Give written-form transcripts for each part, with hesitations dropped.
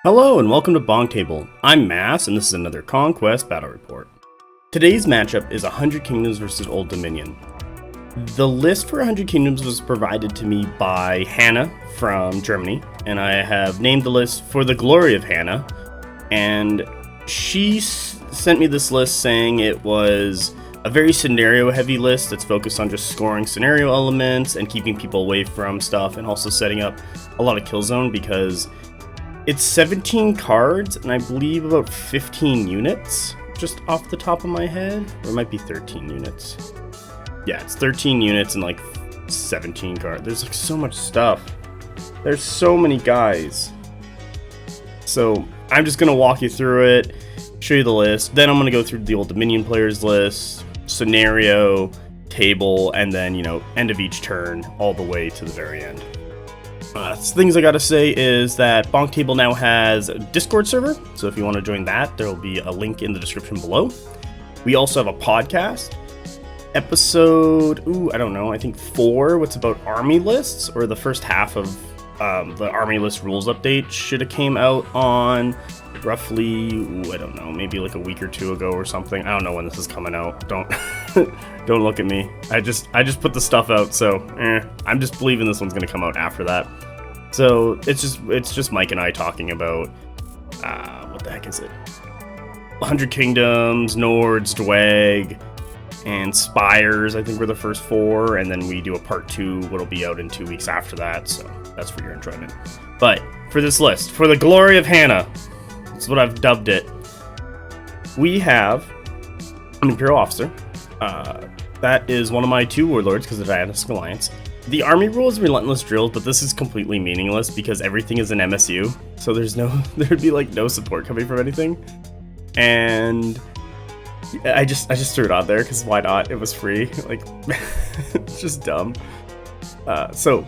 Hello and welcome to Bong Table. I'm Mass and this is another Conquest battle report. Today's matchup is 100 Kingdoms versus Old Dominion. The list for 100 Kingdoms was provided to me by Hanna from Germany, and I have named the list for the Glory of Hanna, and she sent me this list saying it was a very scenario heavy list that's focused on just scoring scenario elements and keeping people away from stuff, and also setting up a lot of kill zone because it's 17 cards and I believe about 15 units, just off the top of my head, or it might be 13 units. Yeah, it's 13 units and like 17 cards. There's like so much stuff. There's so many guys. So I'm just gonna walk you through it, show you the list, then I'm gonna go through the Old Dominion players list, scenario, table, and then, end of each turn all the way to the very end. Things I gotta say is that Bonk Table now has a Discord server, so if you want to join that, there will be a link in the description below. We also have a podcast, episode, I think 4, what's about army lists, or the first half of the army list rules update should have came out on roughly, maybe like a week or two ago or something. I don't know when this is coming out. Don't don't look at me. I just put the stuff out, so I'm just believing this one's gonna come out after that. So it's just Mike and I talking about what the heck is it? 100 Kingdoms, Nords, Dwag, and Spires. I think we're the first 4, and then we do a part 2, what'll be out in 2 weeks after that. So that's for your enjoyment. But for this list, for the Glory of Hanna, that's what I've dubbed it. We have an Imperial Officer. That is one of my 2 Warlords because of the Dynastic Alliance. The army rule is Relentless Drills, but this is completely meaningless because everything is an MSU. So there'd be like no support coming from anything. And I just threw it on there because why not? It was free. Like, it's just dumb. So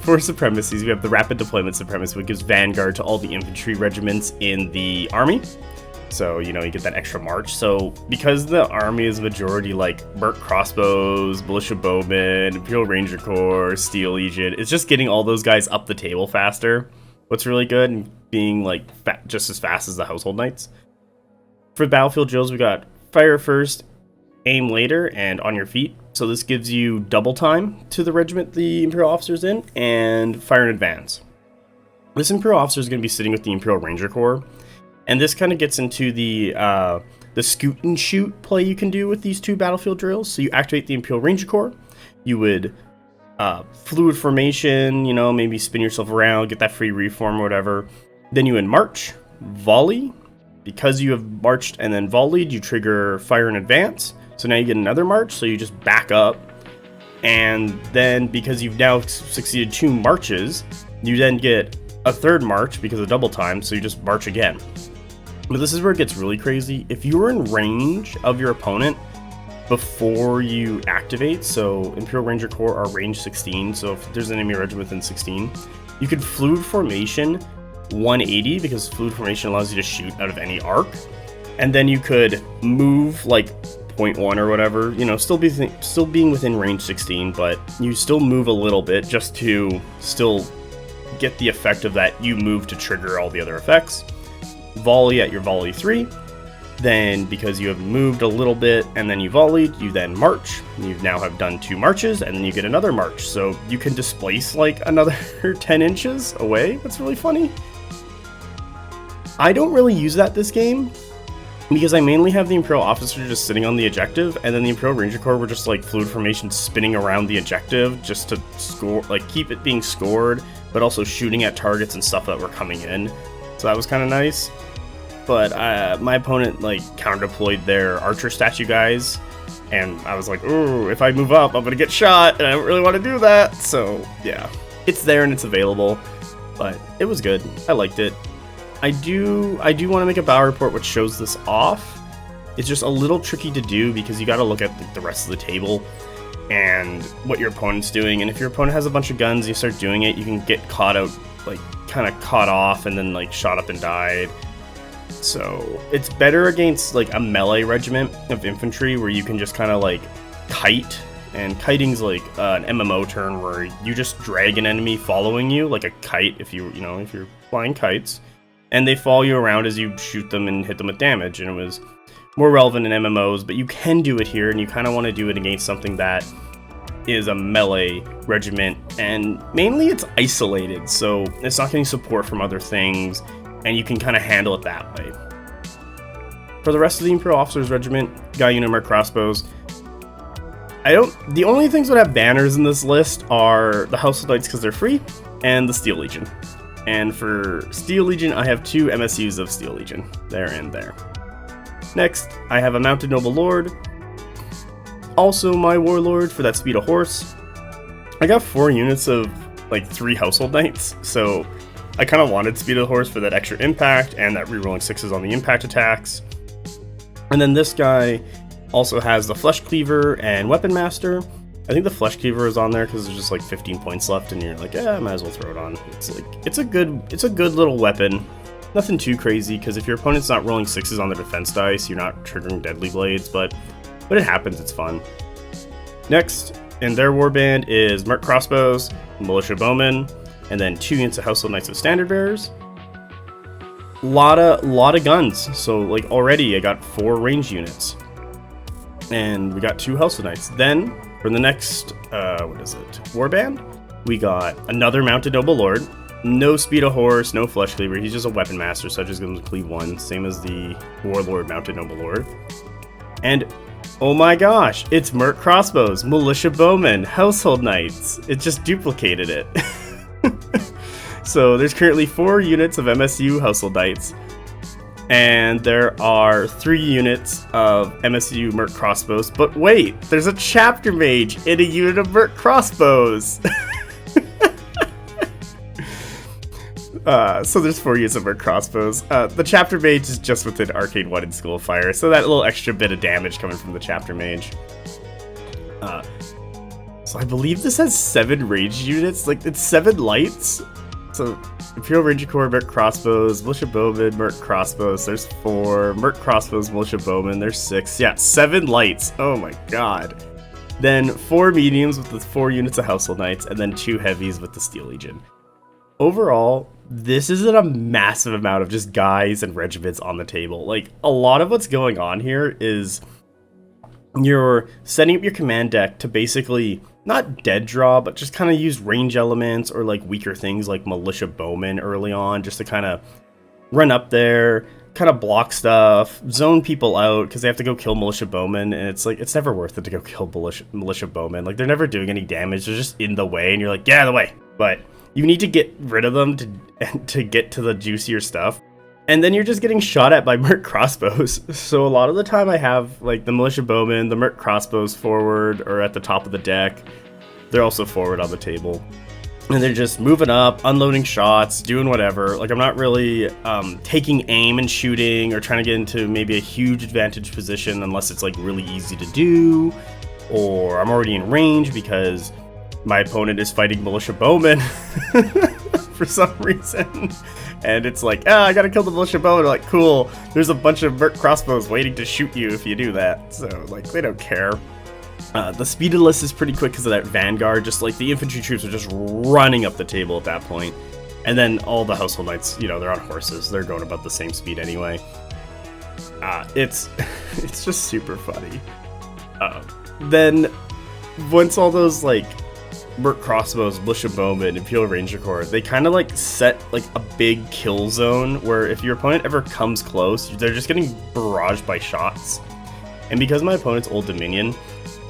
for supremacies, we have the Rapid Deployment Supremacy, which gives Vanguard to all the infantry regiments in the army. So, you get that extra march. So, because the army is majority like Merc Crossbows, Militia Bowmen, Imperial Ranger Corps, Steel Legion, it's just getting all those guys up the table faster. What's really good, and being like just as fast as the Household Knights. For Battlefield Drills, we got Fire First, Aim Later, and On Your Feet. So this gives you double time to the regiment the Imperial Officer's in, and Fire in Advance. This Imperial Officer is going to be sitting with the Imperial Ranger Corps. And this kind of gets into the scoot and shoot play you can do with these 2 battlefield drills. So you activate the Imperial Ranger Corps. You would fluid formation, maybe spin yourself around, get that free reform or whatever. Then you would march, volley. Because you have marched and then volleyed, you trigger Fire in Advance. So now you get another march, so you just back up. And then because you've now succeeded 2 marches, you then get a 3rd march because of double time, so you just march again. But this is where it gets really crazy. If you were in range of your opponent before you activate, so Imperial Ranger Corps are range 16, so if there's an enemy regiment within 16, you could fluid formation 180 because fluid formation allows you to shoot out of any arc, and then you could move like 0.1 or whatever, still being within range 16, but you still move a little bit just to still get the effect of that you move to trigger all the other effects. Volley at your volley 3, then because you have moved a little bit and then you volleyed, you then march. You now have done 2 marches and then you get another march, so you can displace like another 10 inches away. That's really funny. I don't really use that this game because I mainly have the Imperial Officer just sitting on the objective, and then the Imperial Ranger Corps were just like fluid formation spinning around the objective just to score, like keep it being scored, but also shooting at targets and stuff that were coming in. So that was kind of nice. But my opponent like counter deployed their archer statue guys, and I was like, ooh, if I move up, I'm gonna get shot, and I don't really want to do that. So yeah, it's there and it's available, but it was good. I liked it. I do want to make a battle report which shows this off. It's just a little tricky to do because you got to look at the rest of the table and what your opponent's doing. And if your opponent has a bunch of guns, you start doing it, you can get caught out, like kind of caught off and then like shot up and died. So it's better against like a melee regiment of infantry where you can just kind of like kite, and kiting's like an MMO turn where you just drag an enemy following you like a kite if you're flying kites. and they follow you around as you shoot them and hit them with damage, and it was more relevant in MMOs, but you can do it here, and you kind of want to do it against something that is a melee regiment, and mainly it's isolated, so it's not getting support from other things, and you can kind of handle it that way. For the rest of the Imperial Officers Regiment, got unit Merc crossbows. The only things that have banners in this list are the Household Knights because they're free, and the Steel Legion. And for Steel Legion, I have 2 MSUs of Steel Legion, there and there. Next, I have a Mounted Noble Lord, also my Warlord for that speed of horse. I got 4 units of like 3 Household Knights, so I kind of wanted speed of horse for that extra impact and that rerolling 6s on the impact attacks. And then this guy also has the Flesh Cleaver and Weapon Master. I think the Flesh Cleaver is on there because there's just like 15 points left, and you're like, yeah, I might as well throw it on. It's a good little weapon. Nothing too crazy, because if your opponent's not rolling 6s on the defense dice, you're not triggering Deadly Blades, but it happens, it's fun. Next, in their warband is Merc Crossbows, Militia Bowmen, and then 2 units of Household Knights of Standard Bearers. Lot of guns, so like already I got 4 range units. And we got 2 Household Knights. Then, for the next, warband, we got another Mounted Noble Lord. No speed of horse, no Flesh Cleaver, he's just a Weapon Master, so I just give him cleave 1, same as the Warlord Mounted Noble Lord. And oh my gosh, it's Merc Crossbows, Militia Bowmen, Household Knights. It just duplicated it. So there's currently 4 units of MSU Household Knights, and there are 3 units of MSU Merc Crossbows, but wait, there's a Chapter Mage in a unit of Merc Crossbows! So there's 4 units of Merc Crossbows. The Chapter Mage is just within Arcade 1 and School of Fire, so that little extra bit of damage coming from the Chapter Mage. So I believe this has 7 range units, like it's 7 lights. So Imperial Ranger Corps, Merc Crossbows, Militia Bowmen, Merc Crossbows, there's 4, Merc Crossbows, Militia Bowmen, there's 6, yeah, 7 lights, oh my god. Then 4 mediums with the 4 units of Household Knights, and then 2 heavies with the Steel Legion. Overall, this isn't a massive amount of just guys and regiments on the table. Like, a lot of what's going on here is you're setting up your command deck to basically not dead draw, but just kind of use range elements or like weaker things like Militia Bowmen early on, just to kind of run up there, kind of block stuff, zone people out because they have to go kill Militia Bowmen, and it's like, it's never worth it to go kill Militia Bowmen. Like, they're never doing any damage, they're just in the way, and you're like, get out of the way. But you need to get rid of them to get to the juicier stuff. And then you're just getting shot at by Merc Crossbows. So a lot of the time I have like the Militia Bowmen, the Merc Crossbows forward or at the top of the deck. They're also forward on the table. And they're just moving up, unloading shots, doing whatever. Like, I'm not really taking aim and shooting or trying to get into maybe a huge advantage position unless it's like really easy to do. Or I'm already in range because my opponent is fighting Militia Bowmen for some reason. And it's like, I gotta kill the Militia Bowmen. Like, cool, there's a bunch of Merc Crossbows waiting to shoot you if you do that. So, like, they don't care. The speed of the list is pretty quick because of that Vanguard. Just like the infantry troops are just running up the table at that point. And then all the Household Knights, you know, they're on horses. They're going about the same speed anyway. It's just super funny. Then, once all those, like, Merc Crossbows, Militia Bowmen, Imperial Ranger Corps, they kind of like set like a big kill zone where if your opponent ever comes close, they're just getting barraged by shots. And because my opponent's Old Dominion,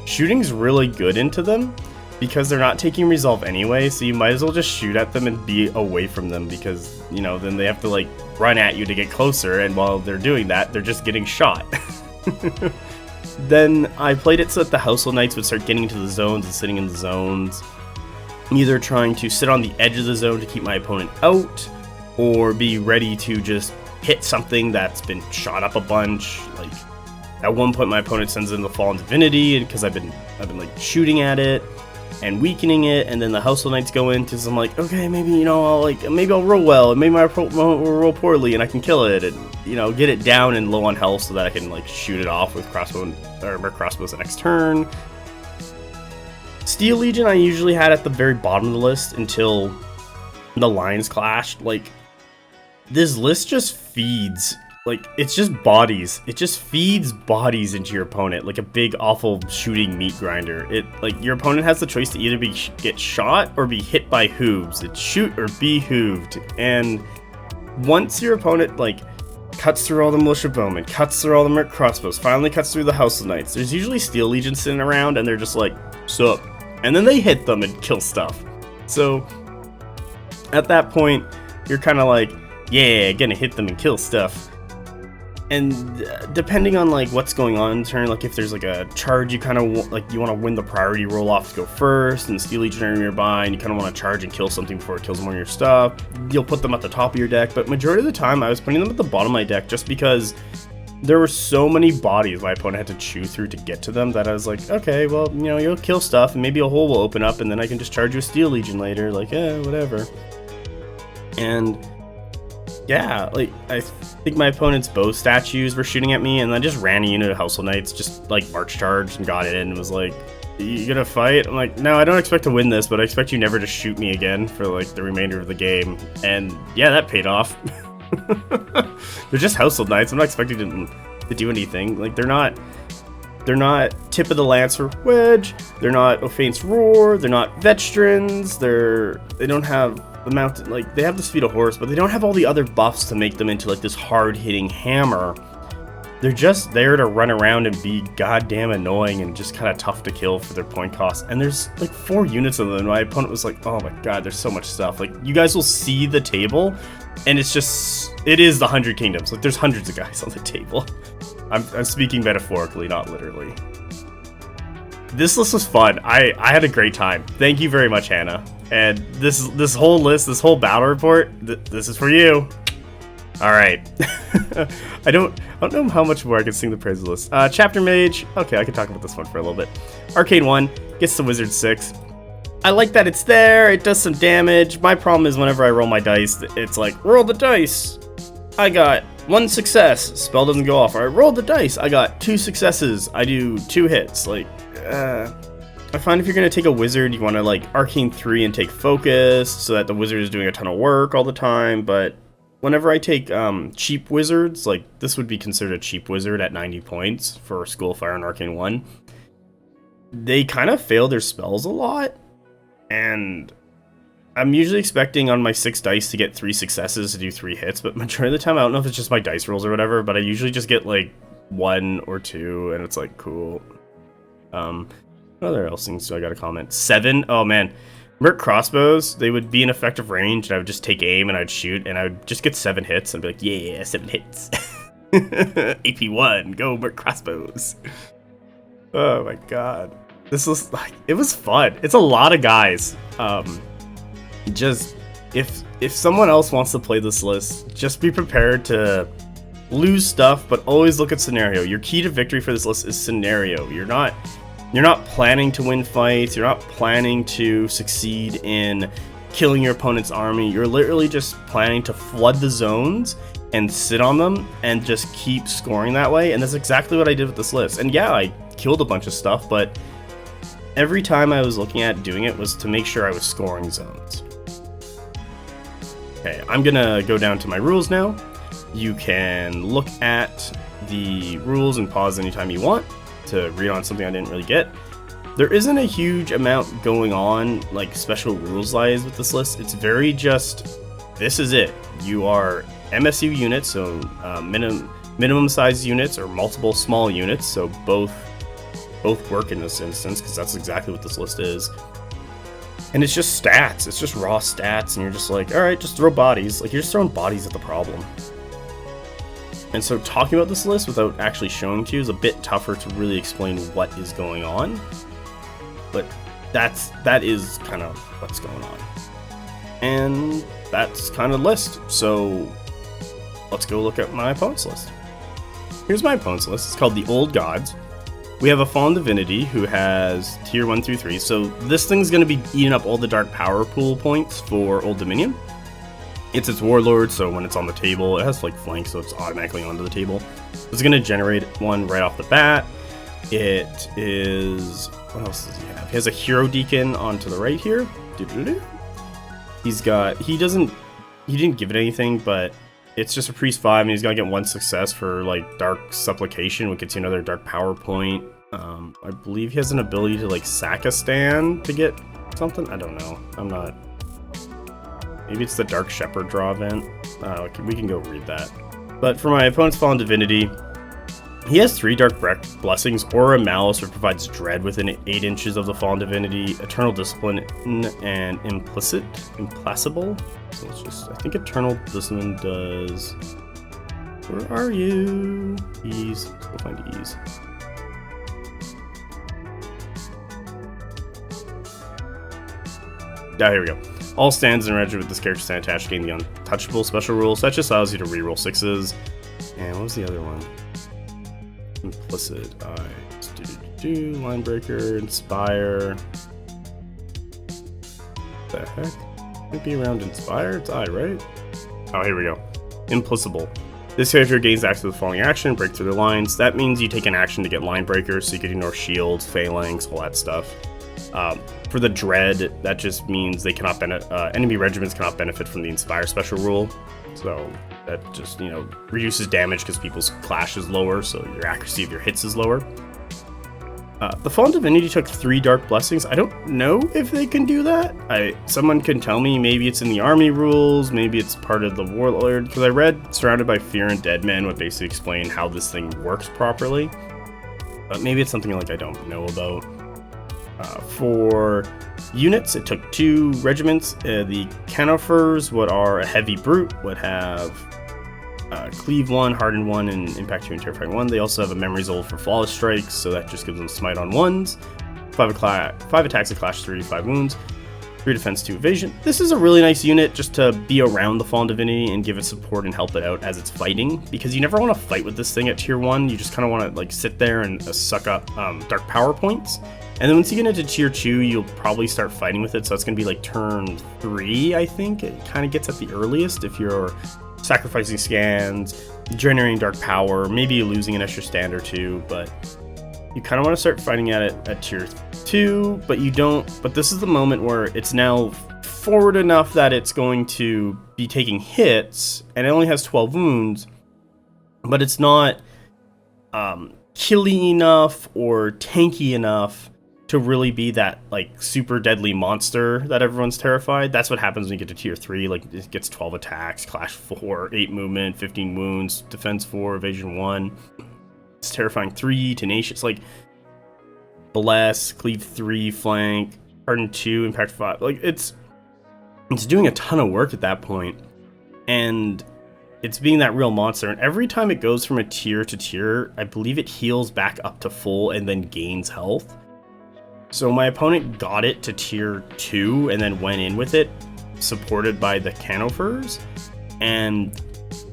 shooting's really good into them because they're not taking resolve anyway, so you might as well just shoot at them and be away from them because, you know, then they have to like run at you to get closer, and while they're doing that, they're just getting shot. Then I played it so that the Household Knights would start getting into the zones and sitting in the zones, either trying to sit on the edge of the zone to keep my opponent out, or be ready to just hit something that's been shot up a bunch. Like, at one point my opponent sends in the Fallen Divinity because I've been like shooting at it and weakening it, and then the Household Knights go in because I'm like, okay, maybe, you know, maybe I'll roll well, and maybe my opponent will roll poorly and I can kill it and, you know, get it down and low on health so that I can like shoot it off with Merc Crossbows the next turn. Steel Legion I usually had at the very bottom of the list until the lines clashed. Like, this list just feeds, like, it's just bodies. It just feeds bodies into your opponent, like a big, awful shooting meat grinder. Like, your opponent has the choice to either get shot or be hit by hooves. It's shoot or be hooved. And once your opponent, like, cuts through all the militia bowmen, cuts through all the merc crossbows, finally cuts through the house of knights, there's usually steel legions sitting around, and they're just like, sup? And then they hit them and kill stuff. So, at that point, you're kind of like, yeah, gonna hit them and kill stuff. And depending on like what's going on in turn, like if there's like a charge, you kind of like you want to win the priority roll off to go first, and the steel legionary nearby, and you kind of want to charge and kill something before it kills more of your stuff. You'll put them at the top of your deck, but majority of the time I was putting them at the bottom of my deck just because there were so many bodies my opponent had to chew through to get to them that I was like, okay, well, you know, you'll kill stuff and maybe a hole will open up and then I can just charge you a steel legion later, like, whatever. And yeah, like, I think my opponent's bow statues were shooting at me, and I just ran a unit of household knights, just like march charged and got in and was like, you gonna fight? I'm like, no, I don't expect to win this, but I expect you never to shoot me again for like the remainder of the game. And yeah, that paid off. They're just household knights. I'm not expecting them to do anything. Like, they're not Tip of the Lance or Wedge. They're not Ophane's Roar. They're not Veterans. They don't have the mountain, like, they have the speed of horse, but they don't have all the other buffs to make them into like this hard-hitting hammer. They're just there to run around and be goddamn annoying and just kind of tough to kill for their point cost. And there's like 4 units of them, and my opponent was like, oh my god, there's so much stuff. Like, you guys will see the table, and it is the 100 Kingdoms. Like, there's hundreds of guys on the table. I'm speaking metaphorically, not literally. This list was fun. I had a great time. Thank you very much, Hannah. And this whole list, this whole battle report, this is for you. All right. I don't know how much more I can sing the praises list. Chapter Mage. Okay, I can talk about this one for a little bit. Arcane 1 gets the Wizard 6. I like that it's there. It does some damage. My problem is whenever I roll my dice, it's like, roll the dice. I got 1 success. Spell doesn't go off. Or I rolled the dice. I got 2 successes. I do 2 hits. Like, I find if you're going to take a wizard, you want to like Arcane 3 and take focus so that the wizard is doing a ton of work all the time. But whenever I take cheap wizards, like this would be considered a cheap wizard at 90 points for School of Fire and Arcane 1, they kind of fail their spells a lot. And I'm usually expecting on my 6 dice to get 3 successes to do 3 hits, but majority of the time, I don't know if it's just my dice rolls or whatever, but I usually just get like 1 or 2, and it's like, cool. What other else things do I got to comment? 7? Oh man, merc crossbows, they would be in effective range, and I would just take aim and I'd shoot, and I would just get 7 hits and be like, yeah, 7 hits. AP1, go merc crossbows. Oh my god, this was like, it was fun. It's a lot of guys. Just if someone else wants to play this list, just be prepared to lose stuff, but always look at scenario. Your key to victory for this list is scenario. You're not planning to win fights. You're not planning to succeed in killing your opponent's army. You're literally just planning to flood the zones and sit on them and just keep scoring that way. And that's exactly what I did with this list. And yeah, I killed a bunch of stuff, but every time I was looking at doing it was to make sure I was scoring zones. Okay, I'm gonna go down to my rules now. You can look at the rules and pause anytime you want to read on something I didn't really get. There isn't a huge amount going on, like special rules-wise with this list. It's very just, this is it. You are MSU units, so minimum size units or multiple small units, so both work in this instance, because that's exactly what this list is. And it's just stats. It's just raw stats, and you're just like, all right, just throw bodies. Like, you're just throwing bodies at the problem. And so talking about this list without actually showing to you is a bit tougher to really explain what is going on. But that is kind of what's going on. And that's kind of the list. So let's go look at my opponent's list. Here's my opponent's list. It's called the Old Gods. We have a Fallen Divinity who has tier 1 through 3. So this thing's going to be eating up all the dark power pool points for Old Dominion. It's its warlord, so when it's on the table, it has like flank, so it's automatically onto the table. It's going to generate one right off the bat. It is, what else does he have? He has a hero deacon onto the right here. He's got, he didn't give it anything, but it's just a priest 5, and he's gonna get 1 success for like Dark Supplication, which gets you another Dark Power point. I believe he has an ability to like sack a stand to get something. I don't know. I'm not. Maybe it's the Dark Shepherd draw event. We can go read that. But for my opponent's Fallen Divinity, he has 3 Dark Blessings, Aura Malice, which provides dread within 8 inches of the Fallen Divinity, Eternal Discipline, and Implacable. So it's just, I think Eternal Discipline does. Where are you? Ease. Let's go find Ease. Ah, here we go. All stands in regiment with this character stand attached gain the Untouchable special rule, so that just allows you to reroll 6s. And what was the other one? Implicit. Linebreaker, Inspire. What the heck? Might be around Inspire? It's I, right? Oh, here we go. Implacable. This character gains access to the following action, break through the lines. That means you take an action to get Linebreaker, so you can ignore shields, phalanx, all that stuff. For the Dread, that just means they cannot enemy regiments cannot benefit from the Inspire special rule. So that just, you know, reduces damage because people's clash is lower, so your accuracy of your hits is lower. The Fallen Divinity took 3 Dark Blessings. I don't know if they can do that. Someone can tell me. Maybe it's in the army rules. Maybe it's part of the Warlord. Because I read Surrounded by Fear and Dead Men would basically explain how this thing works properly. But maybe it's something like I don't know about. For units, it took 2 regiments. The Canofers, what are a heavy brute, would have Cleave 1, Harden 1, and Impact 2 and Terrifying 1. They also have a Memories Old for Flawless Strikes, so that just gives them Smite on 1s. 5 attacks at Clash 3, 5 wounds. 3 defense, 2 evasion. This is a really nice unit just to be around the Fallen Divinity and give it support and help it out as it's fighting, because you never want to fight with this thing at tier 1. You just kind of want to like sit there and suck up Dark Power points. And then once you get into tier 2, you'll probably start fighting with it, so it's going to be like turn 3, I think. It kind of gets at the earliest if you're sacrificing scans, generating Dark Power, maybe losing an extra stand or 2, but you kind of want to start fighting at it at tier 2, but you don't. But this is the moment where it's now forward enough that it's going to be taking hits, and it only has 12 wounds, but it's not killy enough or tanky enough to really be that like super deadly monster that everyone's terrified. That's what happens when you get to tier 3. Like, it gets 12 attacks, clash 4, 8 movement, 15 wounds, defense 4, evasion 1. It's terrifying 3, tenacious, like bless, cleave 3, flank, harden 2, impact 5. Like, it's doing a ton of work at that point, and it's being that real monster. And every time it goes from a tier to tier, I believe it heals back up to full and then gains health. So my opponent got it to tier 2 and then went in with it, supported by the Canofers. And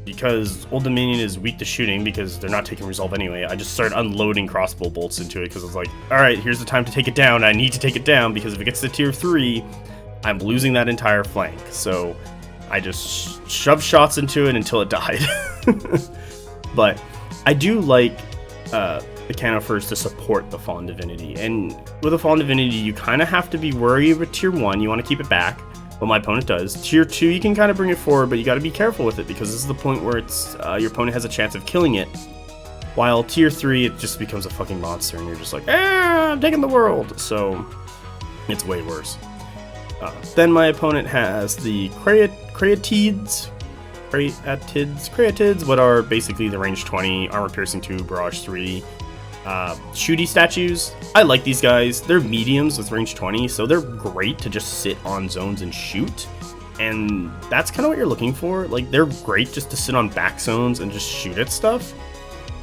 because Old Dominion is weak to shooting because they're not taking resolve anyway, I just started unloading crossbow bolts into it because I was like, alright, here's the time to take it down. I need to take it down because if it gets to tier 3, I'm losing that entire flank. So I just shoved shots into it until it died. But I do like the Canofers to support the Fallen Divinity, and with a Fallen Divinity you kind of have to be worried with tier 1. You want to keep it back, but my opponent does. Tier 2 you can kind of bring it forward, but you got to be careful with it because this is the point where it's your opponent has a chance of killing it, while tier 3 it just becomes a fucking monster and you're just like, I'm taking the world. So it's way worse. Then my opponent has the Creatids, what are basically the range 20, armor piercing 2, barrage 3, shooty statues. I like these guys. They're mediums with range 20, so they're great to just sit on zones and shoot. And that's kind of what you're looking for. Like, they're great just to sit on back zones and just shoot at stuff.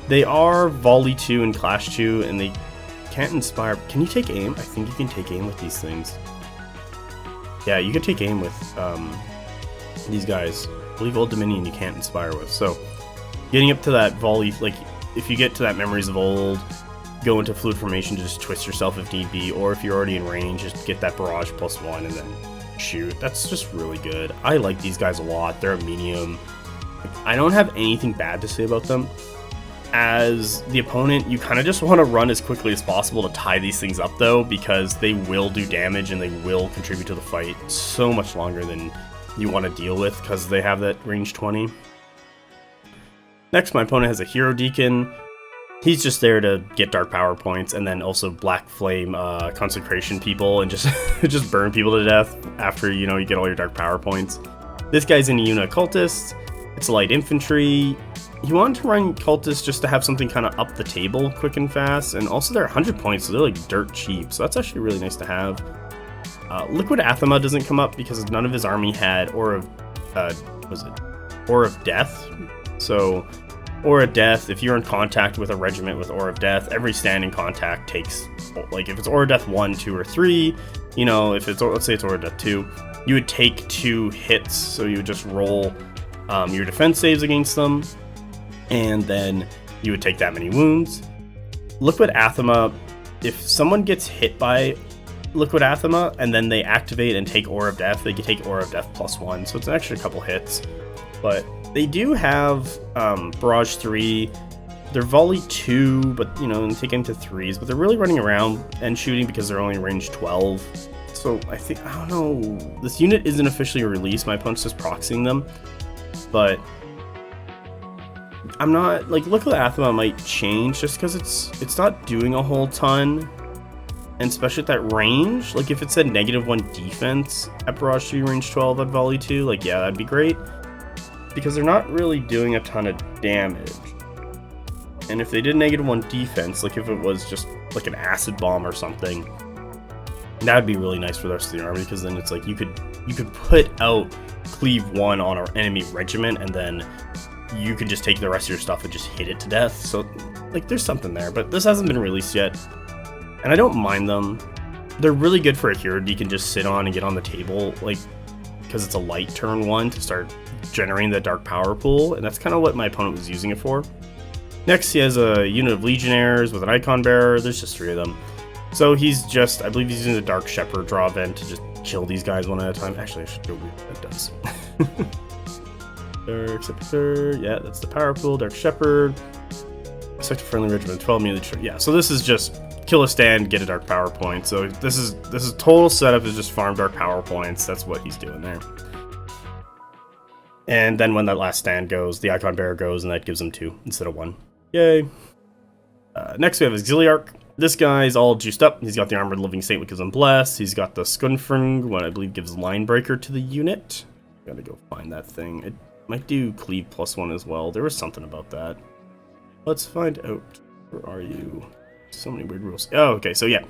They are volley 2 and clash 2, and they can't inspire. Can you take aim? I think you can take aim with these things. Yeah, you can take aim with these guys. I believe Old Dominion you can't inspire with. So getting up to that volley, like if you get to that Memories of Old, go into fluid formation to just twist yourself if need be, or if you're already in range, just get that barrage +1 and then shoot. That's just really good. I like these guys a lot. They're a medium. I don't have anything bad to say about them. As the opponent, you kind of just want to run as quickly as possible to tie these things up though, because they will do damage and they will contribute to the fight so much longer than you want to deal with because they have that range 20. Next, my opponent has a Hero Deacon. He's just there to get dark power points and then also Black Flame consecration people and just just burn people to death after, you know, you get all your dark power points. This guy's in a unit of cultists. It's light infantry. You want to run cultists just to have something kind of up the table quick and fast, and also they're 100 points, so they're like dirt cheap, so that's actually really nice to have. Liquid Athema doesn't come up because none of his army had Aura of Death. So Aura of Death, if you're in contact with a regiment with Aura of Death, every standing contact takes, like if it's Aura of Death 1, 2, or 3, you know, if it's, let's say it's Aura of Death 2, you would take 2 hits, so you would just roll your defense saves against them, and then you would take that many wounds. Liquid Athema, if someone gets hit by Liquid Athema and then they activate and take Aura of Death, they can take Aura of Death +1, so it's an extra couple hits. But they do have Barrage 3, they're Volley 2, but you know, and take into 3s, but they're really running around and shooting because they're only range 12. So I don't know, this unit isn't officially released, my opponent's just proxying them, but I'm not, like, Liquid Athema might change just because it's not doing a whole ton. And especially at that range, like if it said -1 defense at Barrage 3 range 12 at Volley 2, like yeah, that'd be great. Because they're not really doing a ton of damage. And if they did -1 defense, like if it was just like an acid bomb or something, that'd be really nice for the rest of the army, because then it's like you could put out Cleave 1 on our enemy regiment, and then you could just take the rest of your stuff and just hit it to death. So like there's something there, but this hasn't been released yet. And I don't mind them. They're really good for a hero you can just sit on and get on the table, like, because it's a light turn 1 to start generating the dark power pool, and that's kind of what my opponent was using it for. Next, he has a unit of legionnaires with an icon bearer. There's just 3 of them. So he's just, I believe he's using the Dark Shepherd draw event to just kill these guys one at a time. Actually, I should go read what that does. Dark Shepherd, yeah, that's the power pool. Dark Shepherd. Select a friendly regiment, 12 immediately. Yeah, so this is just kill a stand, get a dark power point. So this is total setup is just farm dark power points. That's what he's doing there. And then when that last stand goes, the icon bearer goes, and that gives him 2 instead of 1. Yay. Next we have Auxiliarch. This guy's all juiced up. He's got the Armored Living Saint, which gives him Bless. He's got the Skunfring, what I believe gives Line Breaker to the unit. Gotta go find that thing. It might do Cleave +1 as well. There was something about that. Let's find out. Where are you? So many weird rules. Oh, okay, so yeah.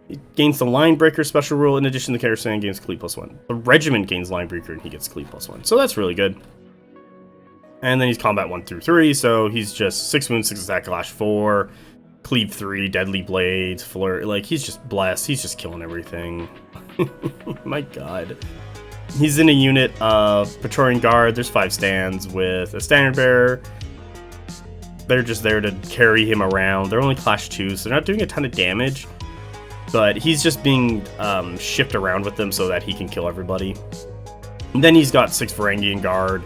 It gains the Line Breaker special rule. In addition, the character stand gains Cleave +1. The regiment gains Line Breaker and he gets Cleave +1. So that's really good. And then he's combat 1 through 3, so he's just 6 wounds, 6 attack, clash 4, Cleave 3, Deadly Blades, Fleur. Like, he's just blessed. He's just killing everything. My god. He's in a unit of Praetorian Guard. There's 5 stands with a standard bearer. They're just there to carry him around. They're only clash 2, so they're not doing a ton of damage. But he's just being shipped around with them so that he can kill everybody. And then he's got 6 Varangian Guard.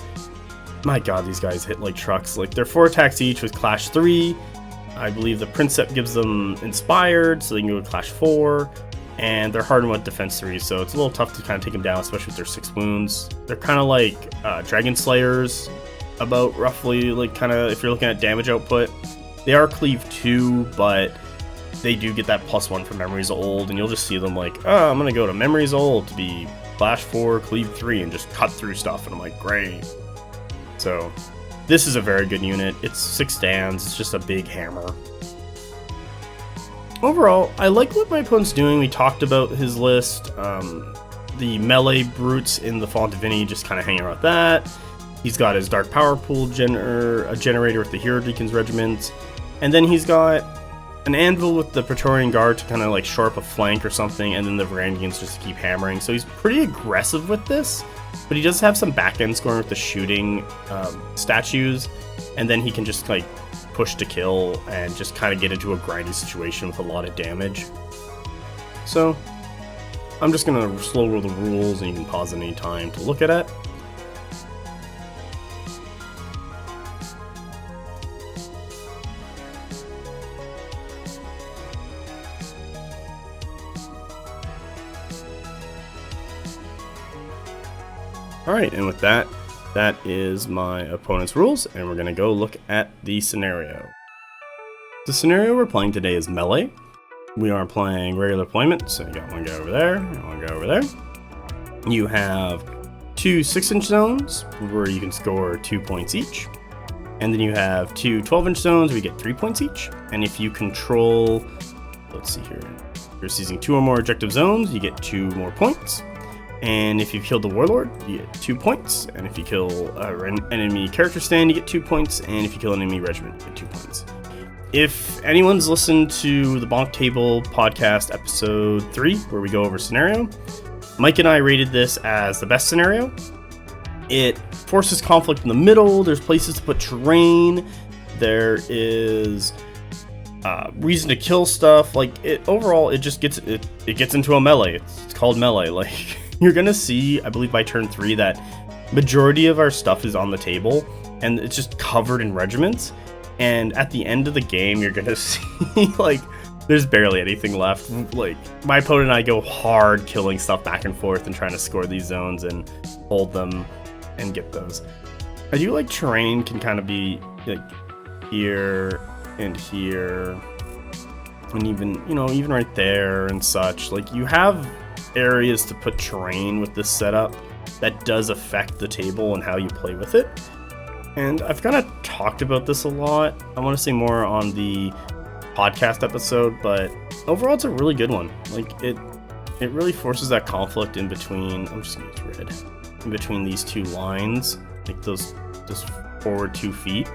My god, these guys hit like trucks. Like, they're 4 attacks each with clash 3. I believe the Princeps gives them Inspired, so they can go to clash 4. And they're hardened with defense 3, so it's a little tough to kind of take them down, especially with their 6 wounds. They're kind of like Dragon Slayers. About roughly, like, kind of, if you're looking at damage output. They are Cleave 2, but they do get that +1 for Memories Old, and you'll just see them like, oh, I'm gonna go to Memories Old to be Clash 4, Cleave 3, and just cut through stuff, and I'm like, great. So, this is a very good unit. It's 6 stands, it's just a big hammer. Overall, I like what my opponent's doing. We talked about his list. The melee brutes in the Fallen Divinity, just kind of hanging around that. He's got his Dark Power Pool generator with the Hero Deacon's regiment. And then he's got an anvil with the Praetorian Guard to kind of like shore up a flank or something, and then the Varangians just to keep hammering. So he's pretty aggressive with this, but he does have some back-end scoring with the shooting statues, and then he can just like push to kill and just kind of get into a grindy situation with a lot of damage. So I'm just going to slow roll the rules, and you can pause at any time to look at it. Alright, and with that, that is my opponent's rules, and we're going to go look at the scenario. The scenario we're playing today is melee. We are playing regular deployment, so you got one guy over there, and one guy over there. You have 2 6-inch zones, where you can score 2 points each. And then you have 2 12-inch zones, where you get 3 points each. And if you control, let's see here, if you're seizing 2 or more objective zones, you get 2 more points. And if you kill the warlord, you get 2 points. And if you kill an enemy character stand, you get 2 points. And if you kill an enemy regiment, you get 2 points. If anyone's listened to the Bonk Table podcast episode 3, where we go over scenario, Mike and I rated this as the best scenario. It forces conflict in the middle. There's places to put terrain. There is reason to kill stuff. Like overall, it just gets it gets into a melee. It's called melee. Like you're gonna see, I believe by turn 3, that majority of our stuff is on the table, and it's just covered in regiments. And at the end of the game, you're gonna see like there's barely anything left. Like my opponent and I go hard killing stuff back and forth and trying to score these zones and hold them and get those. I do like terrain can kind of be like here and here and even right there and such. Like you have areas to put terrain with this setup that does affect the table and how you play with it. And I've kind of talked about this a lot. I want to say more on the podcast episode, but overall it's a really good one. Like it really forces that conflict in between. I'm just gonna use red. In between these 2 lines, like those forward 2 feet,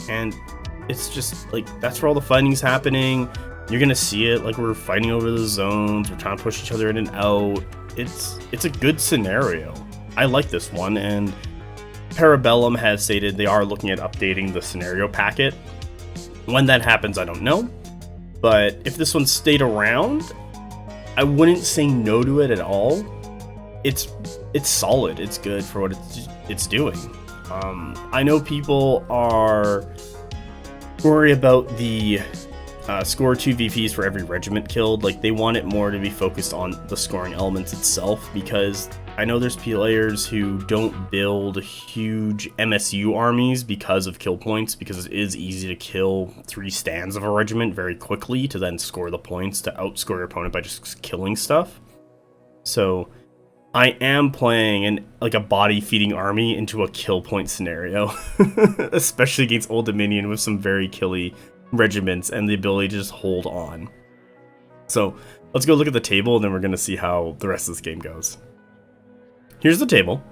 and it's just like that's where all the fighting's happening. You're gonna see it, like we're fighting over the zones, we're trying to push each other in and out. It's a good scenario. I like this one, and Parabellum has stated they are looking at updating the scenario packet. When that happens, I don't know, but if this one stayed around, I wouldn't say no to it at all. It's solid. It's good for what it's doing. I know people are worried about the score 2 VPs for every regiment killed. Like they want it more to be focused on the scoring elements itself, because I know there's players who don't build huge MSU armies because of kill points, because it is easy to kill 3 stands of a regiment very quickly to then score the points to outscore your opponent by just killing stuff. So I am playing a body feeding army into a kill point scenario, especially against Old Dominion with some very killy regiments and the ability to just hold on. So let's go look at the table, and then we're going to see how the rest of this game goes. Here's the table,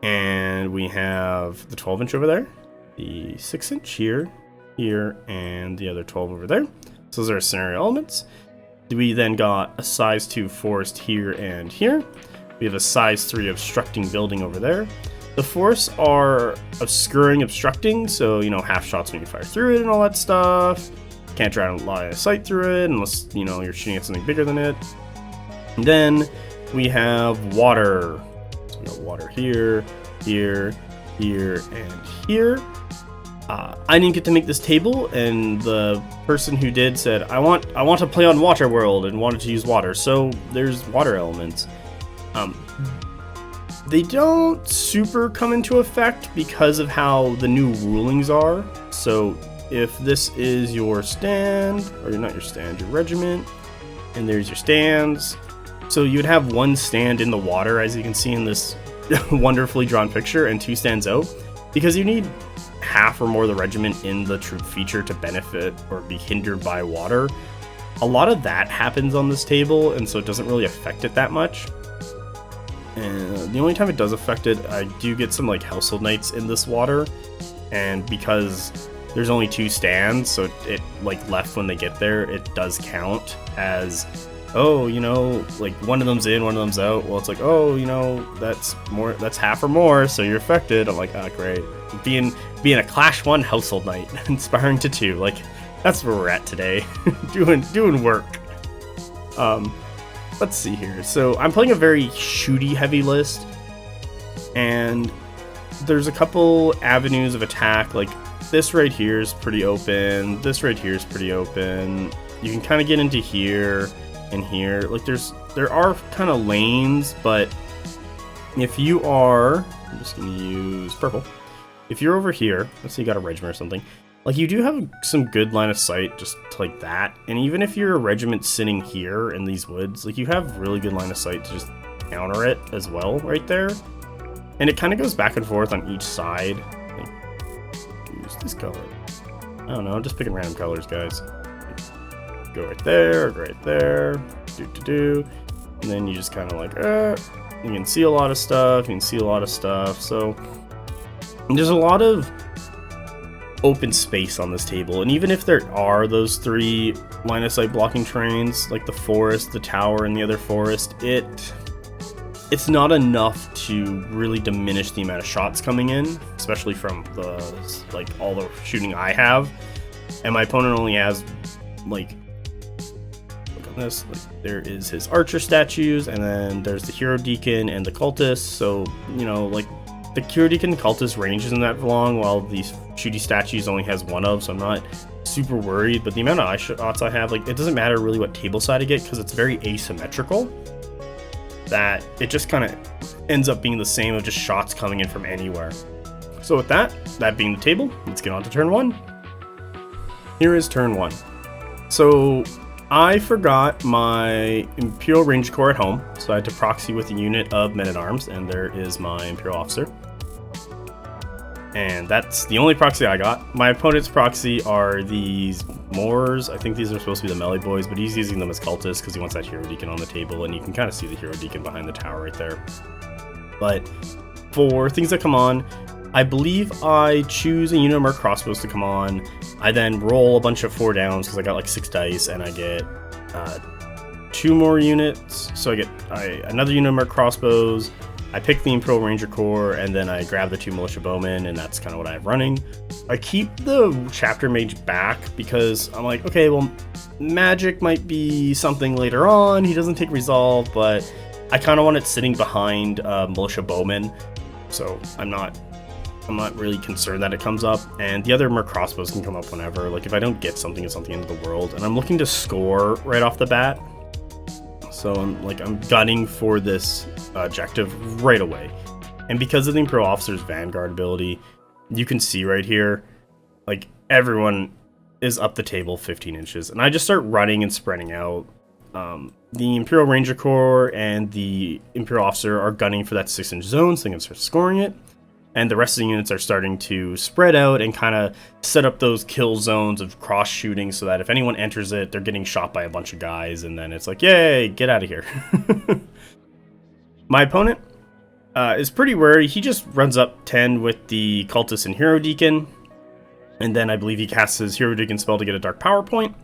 and we have the 12-inch over there, the 6-inch here, and the other 12 over there. So those are our scenario elements. We then got a size 2 forest here and here. We have a size 3 obstructing building over there. The forests are obscuring, obstructing, so, half shots when you fire through it and all that stuff. Can't try to line of sight through it unless, you're shooting at something bigger than it. And then we have water. So we got water here, here, and here. I didn't get to make this table, and the person who did said, I want to play on Water World and wanted to use water. So there's water elements. They don't super come into effect because of how the new rulings are. So if this is your stand, or not your stand, your regiment, and there's your stands. So you would have 1 stand in the water, as you can see in this wonderfully drawn picture, and 2 stands out, because you need half or more of the regiment in the troop feature to benefit or be hindered by water. A lot of that happens on this table, and so it doesn't really affect it that much. And the only time it does affect it, I do get some household knights in this water, and because there's only 2 stands, so it left when they get there, it does count as, oh, one of them's in, one of them's out. Well, it's that's half or more, so you're affected. I'm like, ah, great. Being a Clash 1 household knight, inspiring to 2, that's where we're at today. doing work. Let's see here. So I'm playing a very shooty heavy list, and there's a couple avenues of attack. Like this right here is pretty open. This right here is pretty open. You can kind of get into here and here. Like there are kind of lanes, but if you are I'm just gonna use purple. If you're over here, let's say you got a regiment or something, like you do have some good line of sight just like that. And even if you're a regiment sitting here in these woods, like you have really good line of sight to just counter it as well right there. And it kind of goes back and forth on each side. Like, use this color. I don't know, I'm just picking random colors, guys. Go right there, and then you just kind of like, you can see a lot of stuff, so there's a lot of open space on this table. And even if there are those 3 line of sight blocking terrains, like the forest, the tower, and the other forest, it's not enough to really diminish the amount of shots coming in, especially from all the shooting I have. And my opponent only has, like, look on this, like, there is his archer statues, and then there's the hero deacon and the cultist. So, you know, like, the hero deacon and cultist range isn't that long, while these shooty statues only has 1 of, so I'm not super worried. But the amount of eye shots I have, like, it doesn't matter really what table side I get, because it's very asymmetrical, that it just kind of ends up being the same of just shots coming in from anywhere. So with that being the table, let's get on to turn 1. Here is turn 1. So I forgot my Imperial Ranger Corps at home, so I had to proxy with a unit of men-at-arms, and there is my Imperial Officer. And that's the only proxy I got. My opponent's proxy are these Moors. I think these are supposed to be the melee boys, but he's using them as cultists because he wants that hero deacon on the table, and you can kind of see the hero deacon behind the tower right there. But for things that come on, I believe I choose a unit of Merc crossbows to come on. I then roll a bunch of 4 downs because I got like 6 dice, and I get 2 more units. So I get another unit of Merc crossbows. I pick the Imperial Ranger Corps, and then I grab the 2 militia bowmen, and that's kind of what I have running. I keep the chapter mage back because I'm like, okay, well, magic might be something later on. He doesn't take resolve, but I kind of want it sitting behind militia bowmen, so I'm not really concerned that it comes up. And the other Merc crossbows can come up whenever. Like if I don't get something, it's not the end of the world. And I'm looking to score right off the bat, so I'm gunning for this objective right away. And because of the Imperial Officer's Vanguard ability, you can see right here, like everyone is up the table 15 inches, and I just start running and spreading out. The Imperial Ranger Corps and the Imperial Officer are gunning for that 6-inch zone so they can start scoring it. And the rest of the units are starting to spread out and kind of set up those kill zones of cross shooting so that if anyone enters it, they're getting shot by a bunch of guys, and then it's like, yay, get out of here. My opponent is pretty wary. He just runs up 10 with the cultist and hero deacon, and then I believe he casts his hero deacon spell to get a dark power point.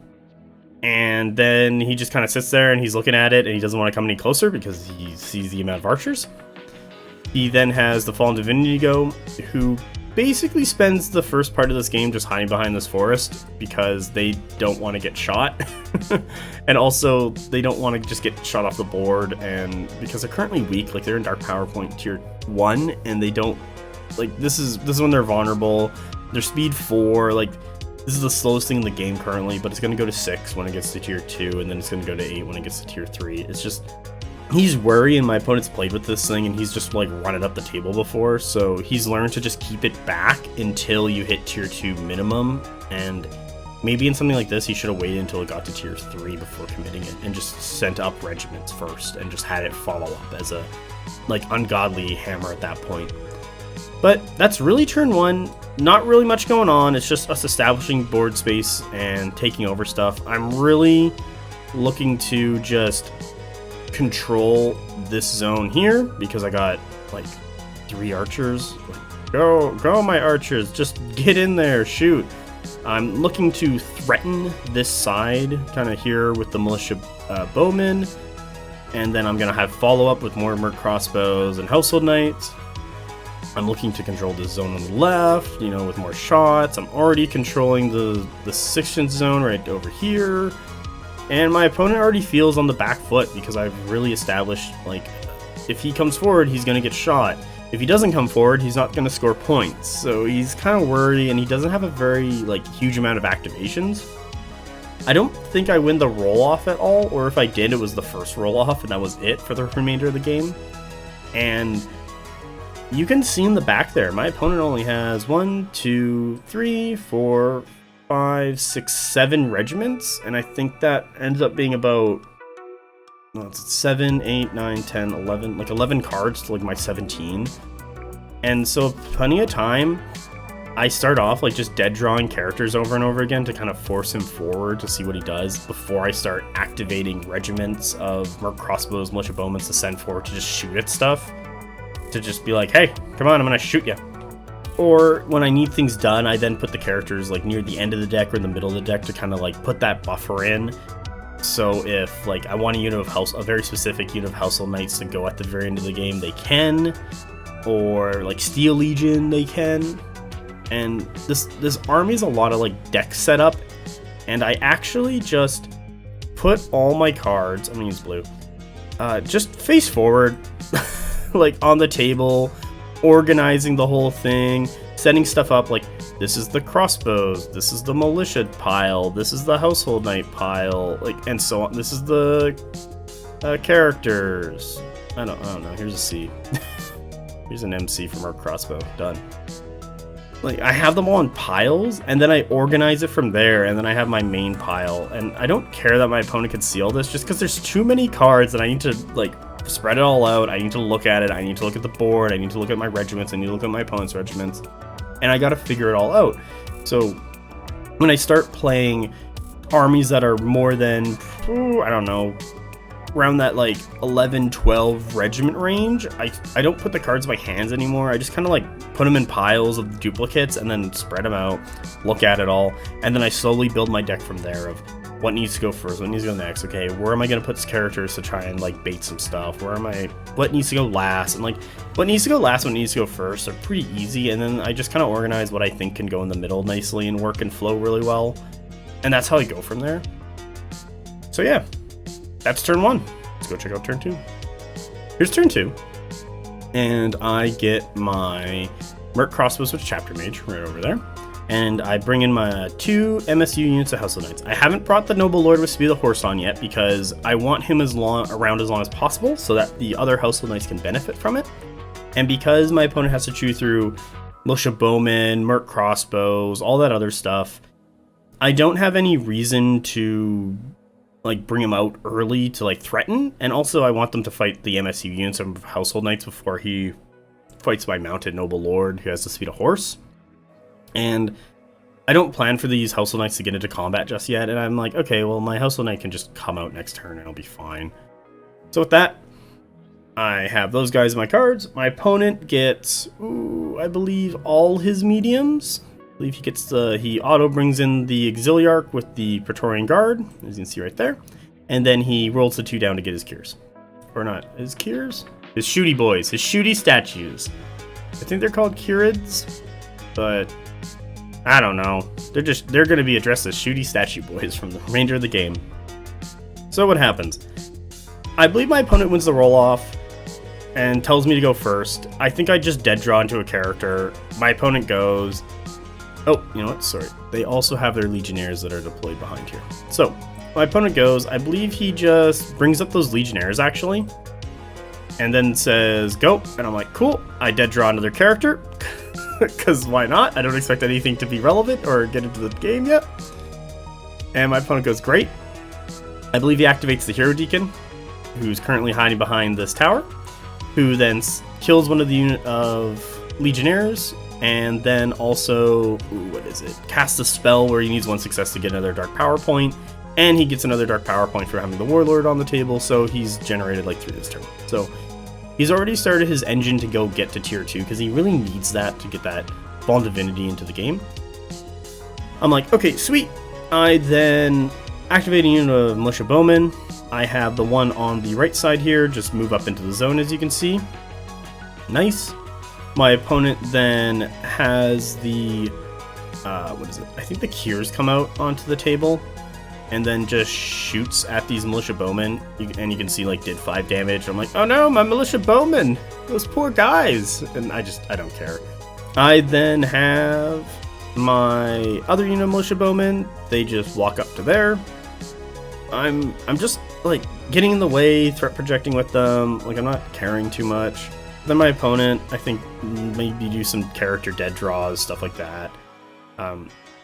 And then he just kind of sits there and he's looking at it, and he doesn't want to come any closer because he sees the amount of archers. He then has the Fallen Divinity go, who basically spends the first part of this game just hiding behind this forest because they don't want to get shot. And also, they don't want to just get shot off the board, and because they're currently weak, like they're in Dark Power Point Tier 1, and they don't, like, this is when they're vulnerable. They're Speed 4, like, this is the slowest thing in the game currently, but it's going to go to 6 when it gets to Tier 2, and then it's going to go to 8 when it gets to Tier 3. It's just, he's wary, and my opponent's played with this thing, and he's just like run it up the table before, so he's learned to just keep it back until you hit Tier 2 minimum. And maybe in something like this, he should have waited until it got to Tier 3 before committing it, and just sent up regiments first, and just had it follow up as a, like, ungodly hammer at that point. But that's really turn 1. Not really much going on. It's just us establishing board space and taking over stuff. I'm really looking to just control this zone here because I got like 3 archers. Like, go my archers, just get in there, shoot. I'm looking to threaten this side kind of here with the militia bowmen, and then I'm gonna have follow up with more Merc crossbows and household knights. I'm looking to control this zone on the left, you know, with more shots. I'm already controlling the 6-inch zone right over here. And my opponent already feels on the back foot because I've really established, like, if he comes forward, he's going to get shot. If he doesn't come forward, he's not going to score points. So he's kind of worried, and he doesn't have a very, like, huge amount of activations. I don't think I win the roll-off at all, or if I did, it was the first roll-off, and that was it for the remainder of the game. And you can see in the back there, my opponent only has 1, 2, 3, 4, 5, 6, 7 regiments, and I think that ends up being about 7, 8, 9, 10, 11, like 11 cards to like my 17. And so plenty of time, I start off like just dead drawing characters over and over again to kind of force him forward to see what he does before I start activating regiments of Merc Crossbows, Militia Bowmen to send forward to just shoot at stuff. To just be like, hey, come on, I'm gonna shoot you. Or when I need things done, I then put the characters like near the end of the deck or in the middle of the deck to kind of like put that buffer in. So if like I want a very specific unit of Household Knights to go at the very end of the game, they can. Or like Steel Legion, they can. And this army is a lot of like deck setup. And I actually just put all my cards, I'm gonna use blue, just face forward. Like on the table, organizing the whole thing, setting stuff up like this is the crossbows, this is the militia pile, this is the household knight pile, like, and so on. This is the characters. I don't know. Here's a C. Here's an MC from our crossbow. Done. Like I have them all in piles, and then I organize it from there, and then I have my main pile. And I don't care that my opponent can see all this, just because there's too many cards that I need to like spread it all out. I need to look at it. I need to look at the board. I need to look at my regiments. I need to look at my opponent's regiments. And I got to figure it all out. So when I start playing armies that are more than, I don't know, around that like 11, 12 regiment range, I don't put the cards in my hands anymore. I just kind of like put them in piles of duplicates and then spread them out, look at it all. And then I slowly build my deck from there of what needs to go first, what needs to go next. Okay, where am I going to put characters to try and like bait some stuff? What needs to go last? And like what needs to go last, what needs to go first are pretty easy. And then I just kind of organize what I think can go in the middle nicely and work and flow really well. And that's how I go from there. So yeah, that's turn 1. Let's go check out turn 2. Here's turn 2. And I get my Merc Crossbows with Chapter Mage right over there. And I bring in my 2 MSU units of Household Knights. I haven't brought the Noble Lord with Speed of the Horse on yet because I want him around as long as possible so that the other Household Knights can benefit from it. And because my opponent has to chew through Militia Bowmen, Merc Crossbows, all that other stuff, I don't have any reason to like bring him out early to like threaten. And also I want them to fight the MSU units of Household Knights before he fights my mounted Noble Lord who has the Speed of Horse. And I don't plan for these Household Knights to get into combat just yet, and I'm like, okay, well, my Household Knight can just come out next turn and I'll be fine. So with that, I have those guys in my cards. My opponent gets, I believe, all his mediums. I believe he gets he auto brings in the Auxiliarch with the Praetorian Guard, as you can see right there, and then he rolls the 2 down to get his Kiers. Or not, his Kiers? His Shooty Boys, his Shooty statues. I think they're called Kierids, but I don't know. They're going to be addressed as Shooty Statue Boys from the remainder of the game. So what happens? I believe my opponent wins the roll-off and tells me to go first. I think I just dead draw into a character. My opponent goes. Oh, you know what? Sorry. They also have their Legionnaires that are deployed behind here. So my opponent goes. I believe he just brings up those Legionnaires, actually. And then says, go. And I'm like, cool. I dead draw another character. Because why not? I don't expect anything to be relevant or get into the game yet. And my opponent goes, great. I believe he activates the Hero Deacon, who's currently hiding behind this tower, who then kills one of the unit of Legionnaires, and then also, casts a spell where he needs 1 success to get another Dark Power Point, and he gets another Dark Power Point for having the Warlord on the table, so he's generated like 3 this turn. So he's already started his engine to go get to tier 2 because he really needs that to get that Fallen Divinity into the game. I'm like, okay, sweet. I then activate a unit of Militia Bowmen. I have the one on the right side here just move up into the zone, as you can see. Nice. My opponent then has the, I think the Kiers come out onto the table and then just shoots at these Militia Bowmen, and you can see like did 5 damage. I'm like, oh no, my Militia Bowmen, those poor guys, and I don't care. I then have my other unit of Militia Bowmen. They just walk up to there. I'm just like getting in the way, threat projecting with them. Like I'm not caring too much. Then my opponent, I think, maybe do some character dead draws, stuff like that.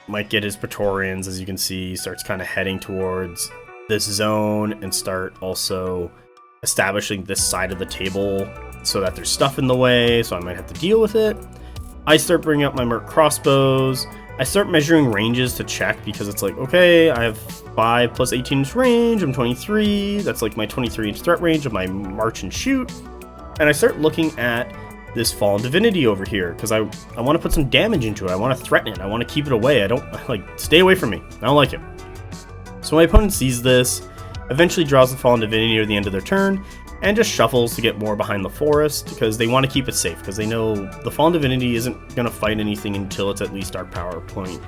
Might get his Praetorians, as you can see, starts kind of heading towards this zone and start also establishing this side of the table so that there's stuff in the way, so I might have to deal with it. I start bringing up my Merc crossbows. I start measuring ranges to check because it's like, okay, I have 5 plus 18 inch range, I'm 23, that's like my 23 inch threat range of my march and shoot. And I start looking at this Fallen Divinity over here because I want to put some damage into it. I want to threaten it. I want to keep it away. Stay away from me. I don't like it. So my opponent sees this, eventually draws the Fallen Divinity near the end of their turn, and just shuffles to get more behind the forest because they want to keep it safe because they know the Fallen Divinity isn't going to fight anything until it's at least Dark Power Point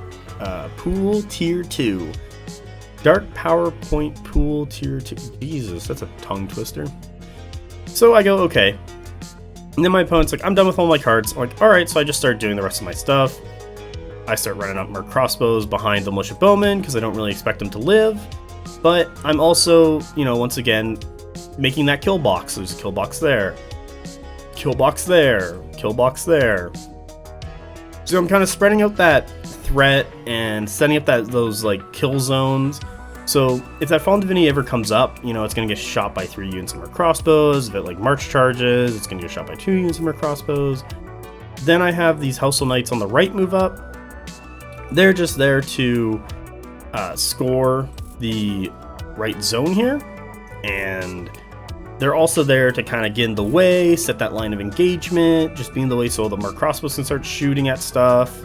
Pool Tier 2. Dark Power Point Pool Tier 2. Jesus, that's a tongue twister. So I go, okay. And then my opponent's like, I'm done with all my cards. I'm like, alright, so I just start doing the rest of my stuff. I start running up Merc crossbows behind the Militia Bowmen because I don't really expect them to live. But I'm also, once again, making that kill box. There's a kill box there. Kill box there. Kill box there. So I'm kind of spreading out that threat and setting up those kill zones. So if that Fallen Divinity ever comes up, it's going to get shot by 3 units of Merc crossbows. If it march charges, it's going to get shot by 2 units of Merc crossbows. Then I have these Household Knights on the right move up. They're just there to score the right zone here. And they're also there to kind of get in the way, set that line of engagement, just be in the way so the Merc crossbows can start shooting at stuff.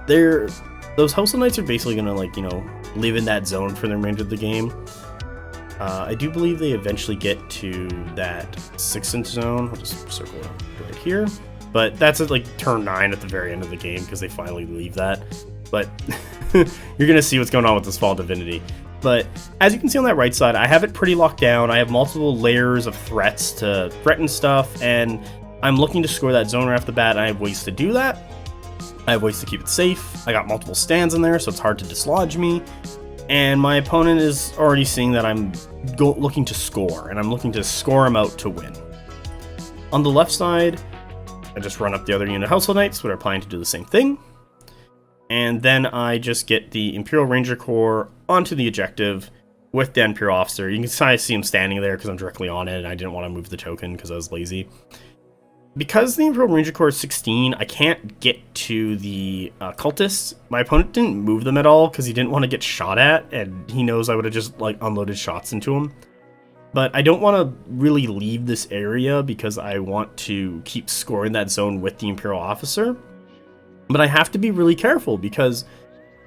Those Household Knights are basically going to, live in that zone for the remainder of the game. I do believe they eventually get to that 6-inch zone. I'll just circle it right here. But that's at turn 9 at the very end of the game because they finally leave that. But you're going to see what's going on with this Fallen Divinity. But as you can see on that right side, I have it pretty locked down. I have multiple layers of threats to threaten stuff, and I'm looking to score that zone right off the bat, and I have ways to do that. I have ways to keep it safe. I got multiple stands in there, so it's hard to dislodge me. And my opponent is already seeing that I'm looking to score, and I'm looking to score him out to win. On the left side, I just run up the other unit of Household Knights, but are planning to do the same thing. And then I just get the Imperial Ranger Corps onto the objective with the Imperial Officer. You can kind of see him standing there because I'm directly on it, and I didn't want to move the token because I was lazy. Because the Imperial Ranger Corps is 16, I can't get to the cultists. My opponent didn't move them at all because he didn't want to get shot at, and he knows I would have just unloaded shots into him. But I don't want to really leave this area because I want to keep scoring that zone with the Imperial Officer. But I have to be really careful because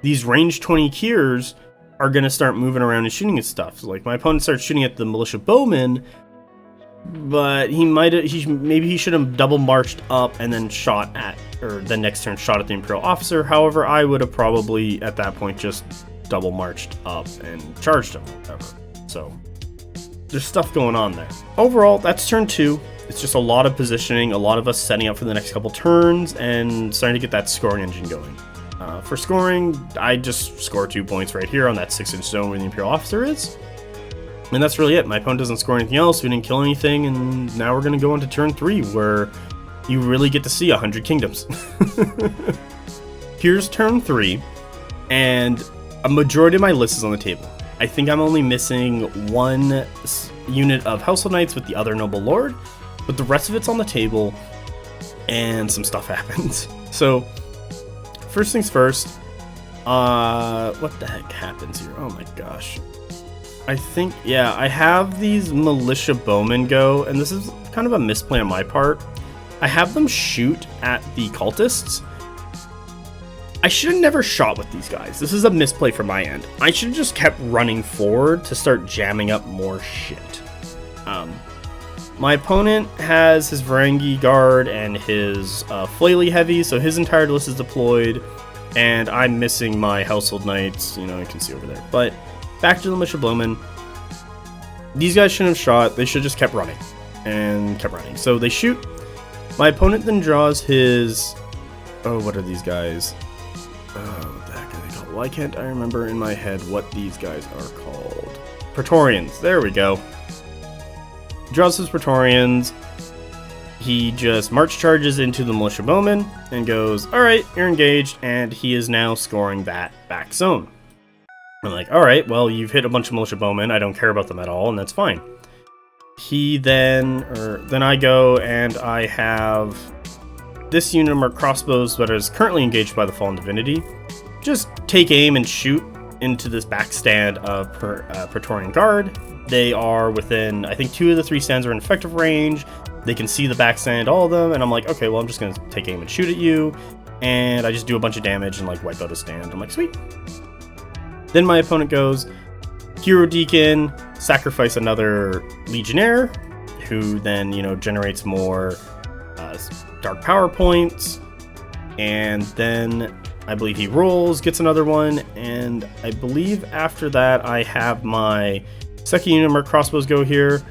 these range 20 Kiers are going to start moving around and shooting at stuff. So, my opponent starts shooting at the Militia Bowmen, but maybe he should have double marched up and then shot at, or the next turn shot at the Imperial Officer. However, I would have probably at that point just double marched up and charged him, whatever. So there's stuff going on there. Overall, that's turn 2. It's just a lot of positioning, a lot of us setting up for the next couple turns and starting to get that scoring engine going. For scoring, I just score 2 points right here on that 6-inch zone where the Imperial Officer is. And that's really it. My opponent doesn't score anything else. We didn't kill anything. And now we're going to go into turn 3 where you really get to see 100 kingdoms. Here's turn 3. And a majority of my list is on the table. I think I'm only missing 1 unit of Household Knights with the other Noble Lord. But the rest of it's on the table. And some stuff happens. So, first things first. What the heck happens here? Oh my gosh. I think, yeah, I have these Militia Bowmen go, and this is kind of a misplay on my part. I have them shoot at the cultists. I should have never shot with these guys. This is a misplay from my end. I should have just kept running forward to start jamming up more shit. My opponent has his Varangian Guard and his Flaily Heavy, so his entire list is deployed, and I'm missing my Household Knights, you can see over there. But back to the Militia Bowmen. These guys shouldn't have shot. They should have just kept running. And kept running. So they shoot. My opponent then draws his... Oh, what are these guys? What the heck are they called? Why can't I remember in my head what these guys are called? Praetorians. There we go. Draws his Praetorians. he just march charges into the militia bowman and goes, alright, you're engaged, and he is now scoring that back zone. I'm like, alright, well, you've hit a bunch of militia bowmen, I don't care about them at all, and that's fine. He then I go and I have this unit of marked crossbows that is currently engaged by the Fallen Divinity. Just take aim and shoot into this backstand of Praetorian Guard. They are within, I think 2 of the 3 stands are in effective range. They can see the backstand, all of them, and I'm like, okay, well, I'm just gonna take aim and shoot at you, and I just do a bunch of damage and like wipe out a stand. I'm like, sweet. Then my opponent goes, Hero Deacon, sacrifice another Legionnaire, who then, you know, generates more dark power points, and then I believe he rolls, gets another one, and I believe after that I have my second unit of marked crossbows go here.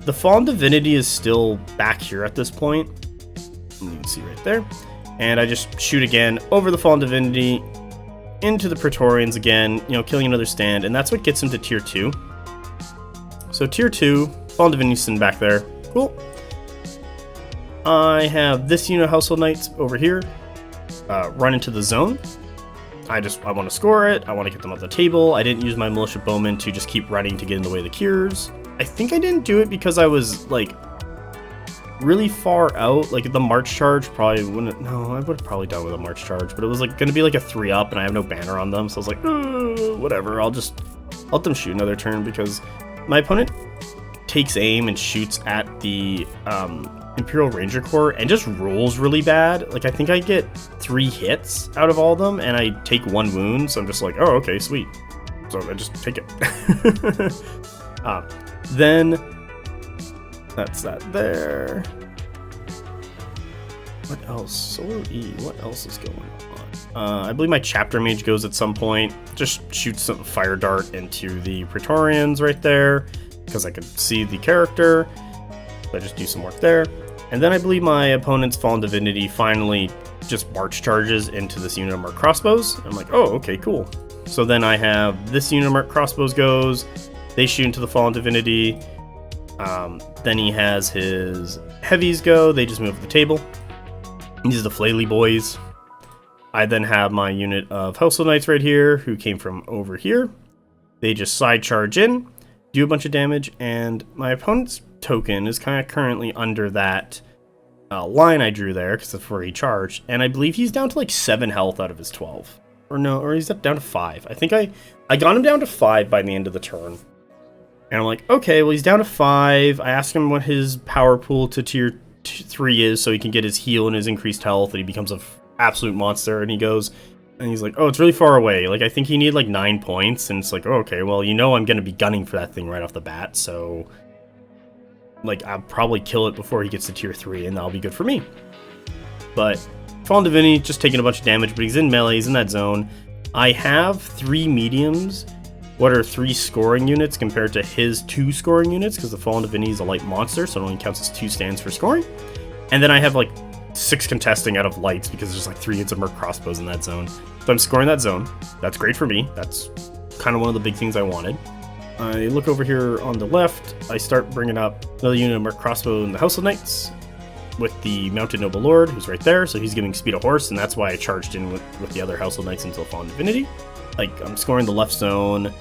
The Fallen Divinity is still back here at this point, you can see right there, and I just shoot again over the Fallen Divinity into the Praetorians again, you know, killing another stand, and that's what gets him to tier 2. So tier 2, Fallen Divinity's sitting back there, cool. I have this unit of Household Knights over here, run into the zone. I want to score it, I want to get them off the table. I didn't use my Militia Bowmen to just keep running to get in the way of the cures. I think I didn't do it because I was, like, really far out. Like, the March Charge probably wouldn't, no, I would have probably done with a March Charge, but it was, like, going to be, like, a 3-up, and I have no banner on them, so I was like, whatever, I'll let them shoot another turn, because my opponent takes aim and shoots at the, Imperial Ranger Corps and just rolls really bad. Like, I think I get 3 hits out of all of them, and I take 1 wound, so I'm just like, oh, okay, sweet. So I just take it. Then, that's that there. What else? Solo E, what else is going on? I believe my Chapter Mage goes at some point, just shoots some fire dart into the Praetorians right there, because I could see the character. So I just do some work there. And then I believe my opponent's Fallen Divinity finally just march charges into this unit of marked crossbows. I'm like, oh, okay, cool. So then I have this unit of marked crossbows goes, they shoot into the Fallen Divinity. Then he has his heavies go, they just move to the table. These are the Flaily Boys. I then have my unit of Household Knights right here, who came from over here. They just side charge in, do a bunch of damage, and my opponent's token is kind of currently under that line I drew there, because that's where he charged, and I believe he's down to like 7 health out of his 12. Or no, or he's down to 5. I think I got him down to 5 by the end of the turn. And I'm like, okay, well, he's down to 5. I asked him what his power pool to tier 3 is, so he can get his heal and his increased health, and he becomes an absolute monster, and he goes, and he's like, oh, it's really far away. Like, I think he needed like 9 points, and it's like, oh, okay, well, you know I'm going to be gunning for that thing right off the bat, so like, I'll probably kill it before he gets to tier 3, and that'll be good for me. But Fallen Divinity, just taking a bunch of damage, but he's in melee, he's in that zone. I have 3 mediums, what are 3 scoring units compared to his 2 scoring units, because the Fallen Divinity is a light monster, so it only counts as 2 stands for scoring. And then I have like 6 contesting out of lights, because there's like 3 units of Merc crossbows in that zone. So I'm scoring that zone. That's great for me. That's kind of one of the big things I wanted. I look over here on the left, I start bringing up another unit of Merc crossbow in the Household Knights with the Mounted Noble Lord, who's right there, so he's giving speed of horse, and that's why I charged in with the other Household Knights until Fallen Divinity. Like, I'm scoring the left zone.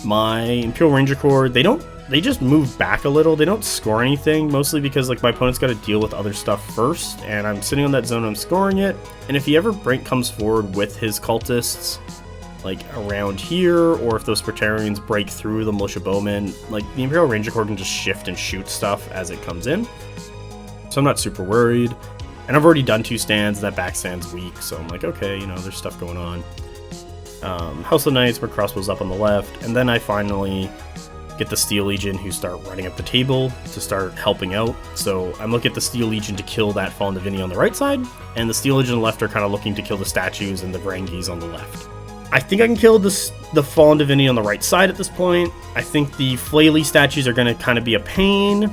My Imperial Ranger Corps, they just move back a little. They don't score anything, mostly because like my opponent's got to deal with other stuff first, and I'm sitting on that zone, I'm scoring it, and if he ever comes forward with his cultists, like around here, or if those Praetorians break through the Militia Bowmen, like the Imperial Ranger Corps can just shift and shoot stuff as it comes in. So I'm not super worried. And I've already done 2 stands, that back stand's weak, so I'm like, okay, you know, there's stuff going on. Household Knights, my crossbows up on the left, and then I finally get the Steel Legion, who start running up the table to start helping out. So I'm looking at the Steel Legion to kill that Fallen Divinity on the right side, and the Steel Legion on the left are kind of looking to kill the statues and the Varangis on the left. I think I can kill the Fallen Divinity on the right side at this point. I think the Flaily statues are going to kind of be a pain,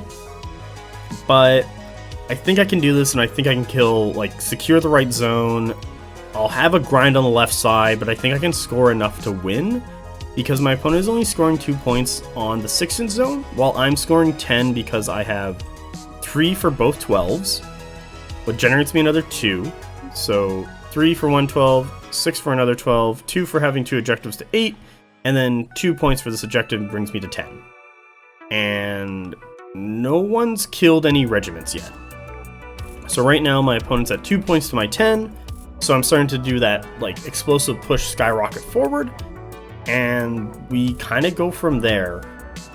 but I think I can do this, and I think I can kill, like, secure the right zone. I'll have a grind on the left side, but I think I can score enough to win, because my opponent is only scoring 2 points on the 6-inch zone, while I'm scoring 10 because I have 3 for both 12s, what generates me another 2. So 3 for 112, 6 for another 12, 2 for having 2 objectives to 8, and then 2 points for this objective brings me to 10. And no one's killed any regiments yet. So right now my opponent's at 2 points to my 10, so I'm starting to do that like explosive push skyrocket forward, and we kind of go from there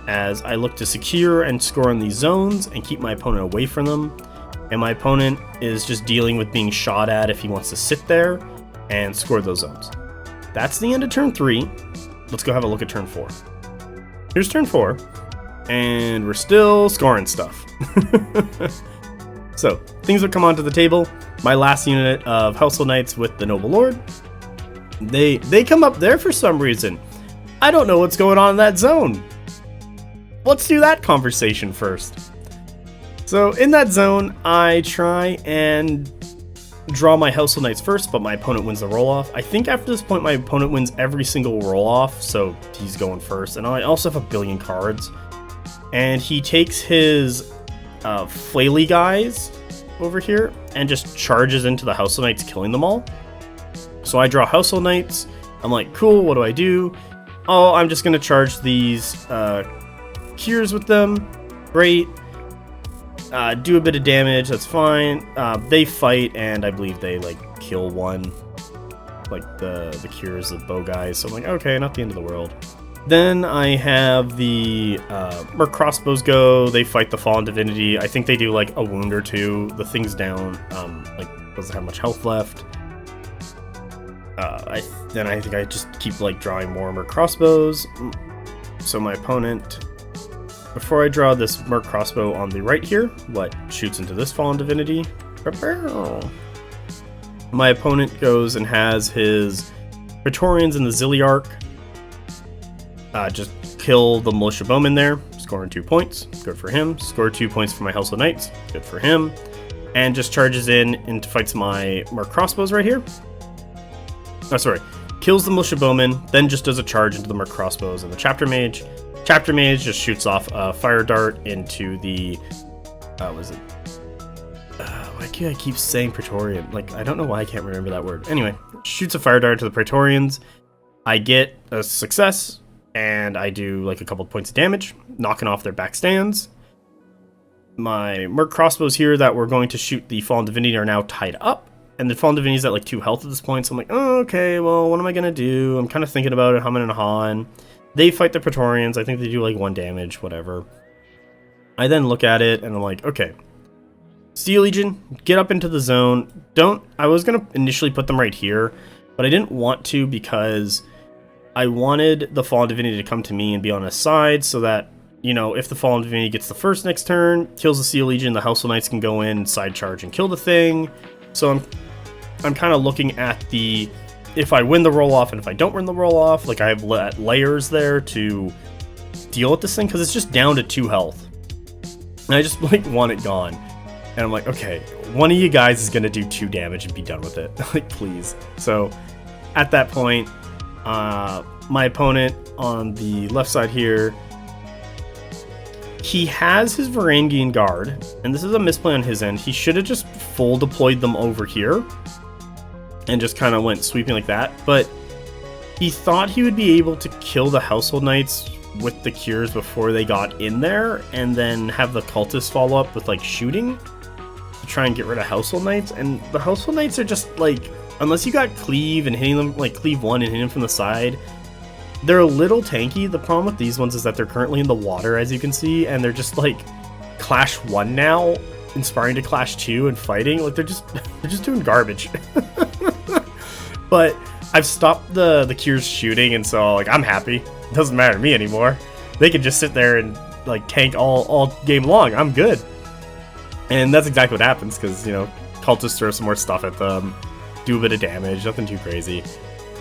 as I look to secure and score on these zones and keep my opponent away from them. And my opponent is just dealing with being shot at if he wants to sit there and score those zones. That's the end of turn 3. Let's go have a look at turn 4. Here's turn 4, and we're still scoring stuff. So, things that come onto the table. My last unit of Household Knights with the Noble Lord. They come up there for some reason. I don't know what's going on in that zone. Let's do that conversation first. So, in that zone, I try and draw my Household Knights first, but my opponent wins the roll-off. I think after this point, my opponent wins every single roll-off, so he's going first. And I also have a billion cards. And he takes his flaily guys over here and just charges into the Household Knights, killing them all. So I draw Household Knights. I'm like, cool, what do I do? Oh, I'm just going to charge these cures with them. Great. Do a bit of damage, that's fine. They fight, and I believe they like kill one, like the cures, the bow guys. So I'm like, okay, not the end of the world. Then I have the Merc Crossbows go. They fight the Fallen Divinity. I think they do like a wound or two. The thing's down. Like doesn't have much health left. I think I just keep like drawing more Merc Crossbows. So my opponent, before I draw this Merc Crossbow on the right here, what shoots into this Fallen Divinity. My opponent goes and has his Praetorians and the Zilliarch. Just kill the Militia Bowman there, scoring 2 points, good for him. Score 2 points for my Household Knights, good for him. And just charges in and fights my Merc Crossbows right here. Oh, sorry. Kills the Militia Bowman, then just does a charge into the Merc Crossbows and the Chapter Mage. Chapter Mage just shoots off a fire dart into the... why can't I keep saying Praetorian? Like, I don't know why I can't remember that word. Anyway, shoots a fire dart to the Praetorians. I get a success, and I do like a couple points of damage, knocking off their back stands. My Merc Crossbows here that were going to shoot the Fallen Divinity are now tied up, and the Fallen Divinity's at like 2 health at this point, so I'm like, oh, okay, well, what am I gonna do? I'm kind of thinking about it, humming and hawing. They fight the Praetorians. I think they do like 1 damage, whatever. I then look at it, and I'm like, okay, Steel Legion, get up into the zone. I was gonna initially put them right here, but I didn't want to because I wanted the Fallen Divinity to come to me and be on his side so that, you know, if the Fallen Divinity gets the first next turn, kills the Steel Legion, the Household Knights can go in and side charge and kill the thing. So I'm kind of looking at the, if I win the roll-off and if I don't win the roll-off, like I have layers there to deal with this thing, because it's just down to 2 health. And I just like want it gone. And I'm like, okay, one of you guys is going to do 2 damage and be done with it. Like, please. So at that point, my opponent on the left side here, he has his Varangian Guard, and this is a misplay on his end. He should have just full deployed them over here and just kind of went sweeping like that, but he thought he would be able to kill the Household Knights with the cures before they got in there, and then have the cultists follow up with like shooting to try and get rid of Household Knights. And the Household Knights are just like, unless you got cleave and hitting them, like cleave 1 and hitting them from the side, they're a little tanky. The problem with these ones is that they're currently in the water, as you can see, and they're just like Clash 1 now, inspiring to Clash 2 and fighting. Like they're just doing garbage. But I've stopped the cures shooting, and so like I'm happy. It doesn't matter to me anymore. They can just sit there and like tank all game long. I'm good. And that's exactly what happens, because, you know, cultists throw some more stuff at them, do a bit of damage, nothing too crazy.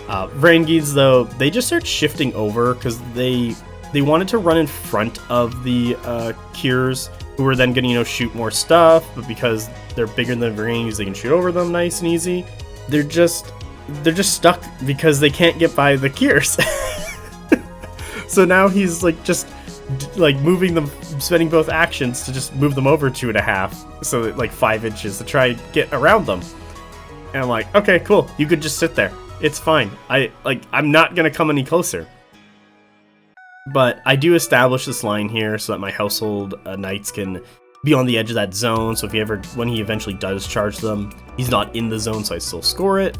Varangians, though, they just start shifting over because they wanted to run in front of the cures, who were then going to, you know, shoot more stuff, but because they're bigger than the Varangians, they can shoot over them nice and easy. They're just stuck because they can't get by the cures. So now he's like just like moving them, spending both actions to just move them over 2.5, so that, like 5 inches to try and get around them. And I'm like, okay, cool. You could just sit there. It's fine. I'm not gonna come any closer. But I do establish this line here so that my household knights can be on the edge of that zone. So when he eventually does charge them, he's not in the zone, so I still score it.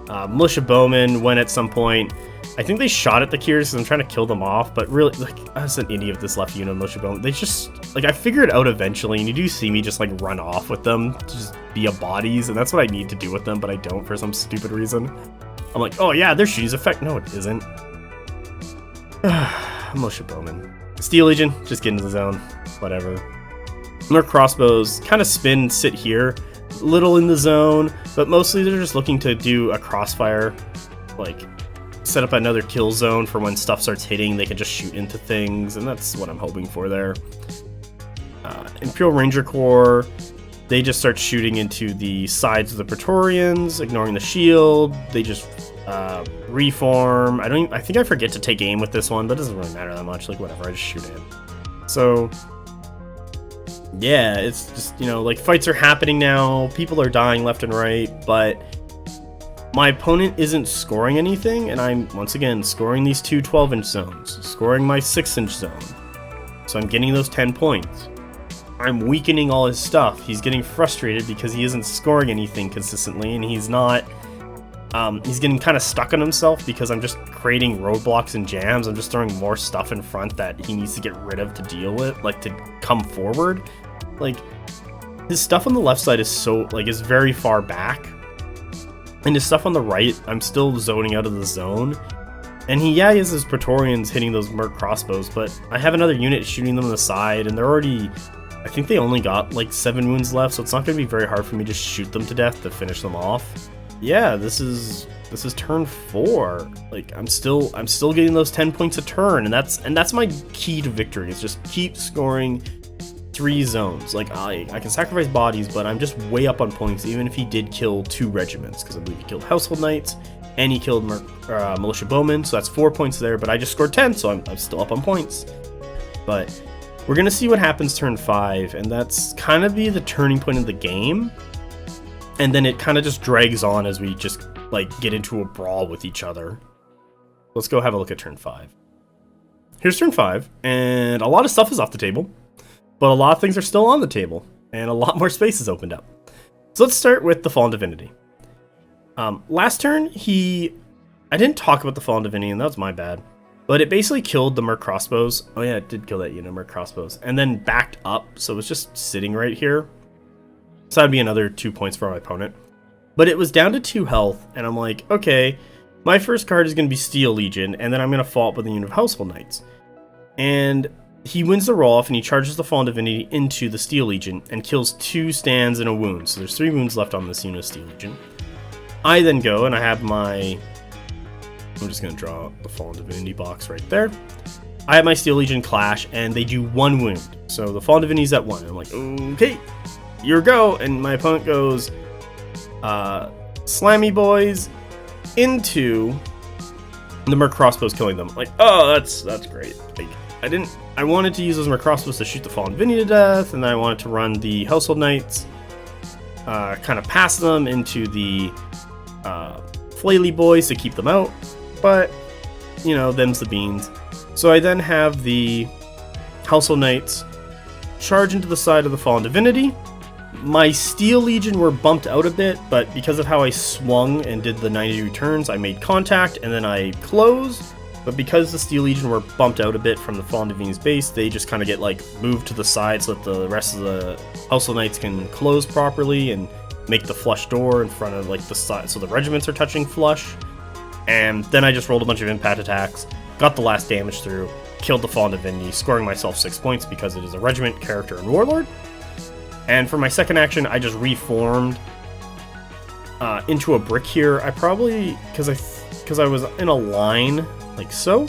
Militia bowmen, when at some point, I think they shot at the Kiers because I'm trying to kill them off, but really, like, as an idiot of this left unit, militia bowmen, they just, like, I figured it out eventually, and you do see me just, like, run off with them to just be a bodies, and that's what I need to do with them, but I don't for some stupid reason. I'm like, oh yeah, their shooting's effect. No, it isn't. Militia bowmen. Steel Legion, just get into the zone. Whatever. More crossbows, kind of spin, sit here. Little in the zone, but mostly they're just looking to do a crossfire. Like, set up another kill zone for when stuff starts hitting, they can just shoot into things, and that's what I'm hoping for there. Imperial Ranger Corps, they just start shooting into the sides of the Praetorians, ignoring the shield. They just reform. I think I forget to take aim with this one, but it doesn't really matter that much. Like, whatever, I just shoot in. So yeah, it's just, you know, like, fights are happening now, people are dying left and right, but my opponent isn't scoring anything, and I'm, once again, scoring these two 12-inch zones, scoring my 6-inch zone. So I'm getting those 10 points. I'm weakening all his stuff. He's getting frustrated because he isn't scoring anything consistently, and he's not, he's getting kind of stuck on himself because I'm just creating roadblocks and jams. I'm just throwing more stuff in front that he needs to get rid of to deal with, like, to come forward. Like, his stuff on the left side is so, like, is very far back. And his stuff on the right, I'm still zoning out of the zone. And he has his Praetorians hitting those Merc crossbows, but I have another unit shooting them on the side, and they're already, I think they only got like 7 wounds left, so it's not going to be very hard for me to shoot them to death to finish them off. Yeah, this is turn 4. Like, I'm still getting those 10 points a turn, and that's my key to victory, is just keep scoring 3 zones. Like, I can sacrifice bodies, but I'm just way up on points, even if he did kill 2 regiments, because I believe he killed Household Knights, and he killed Militia Bowmen, so that's 4 points there, but I just scored 10, so I'm still up on points. But we're going to see what happens turn 5, and that's kind of be the turning point of the game, and then it kind of just drags on as we just, like, get into a brawl with each other. Let's go have a look at turn 5. Here's turn 5, and a lot of stuff is off the table. But a lot of things are still on the table, and a lot more space is opened up. So let's start with the Fallen Divinity. Last turn, I didn't talk about the Fallen Divinity, and that was my bad. But it basically killed the Merc crossbows. Oh yeah, it did kill that unit, Merc crossbows. And then backed up, so it was just sitting right here. So that'd be another 2 points for my opponent. But it was down to 2 health, and I'm like, okay, my first card is going to be Steel Legion, and then I'm going to follow up with a unit of Household Knights. And he wins the roll-off, and he charges the Fallen Divinity into the Steel Legion, and kills 2 stands and a wound. So there's 3 wounds left on this unit of Steel Legion. I then go, and I have my... I'm just going to draw the Fallen Divinity box right there. I have my Steel Legion clash, and they do 1 wound. So the Fallen Divinity's at 1. And I'm like, okay, your go. And my opponent goes, Slammy Boys into the Merc crossbows, killing them. Like, oh, that's great. Like, I wanted to use those Merc crossbows to shoot the Fallen Divinity to death, and then I wanted to run the Household Knights, kind of pass them into the Flaily Boys to keep them out, but, you know, them's the beans. So I then have the Household Knights charge into the side of the Fallen Divinity. My Steel Legion were bumped out a bit, but because of how I swung and did the 90-degree turns, I made contact, and then I closed. But because the Steel Legion were bumped out a bit from the Fallen Divinity's base, they just kind of get, like, moved to the side so that the rest of the Household Knights can close properly and make the flush door in front of, like, the side, so the regiments are touching flush. And then I just rolled a bunch of impact attacks, got the last damage through, killed the Fallen Divinity, scoring myself 6 points because it is a regiment, character, and warlord. And for my second action, I just reformed into a brick here. I probably, because I was in a line like so.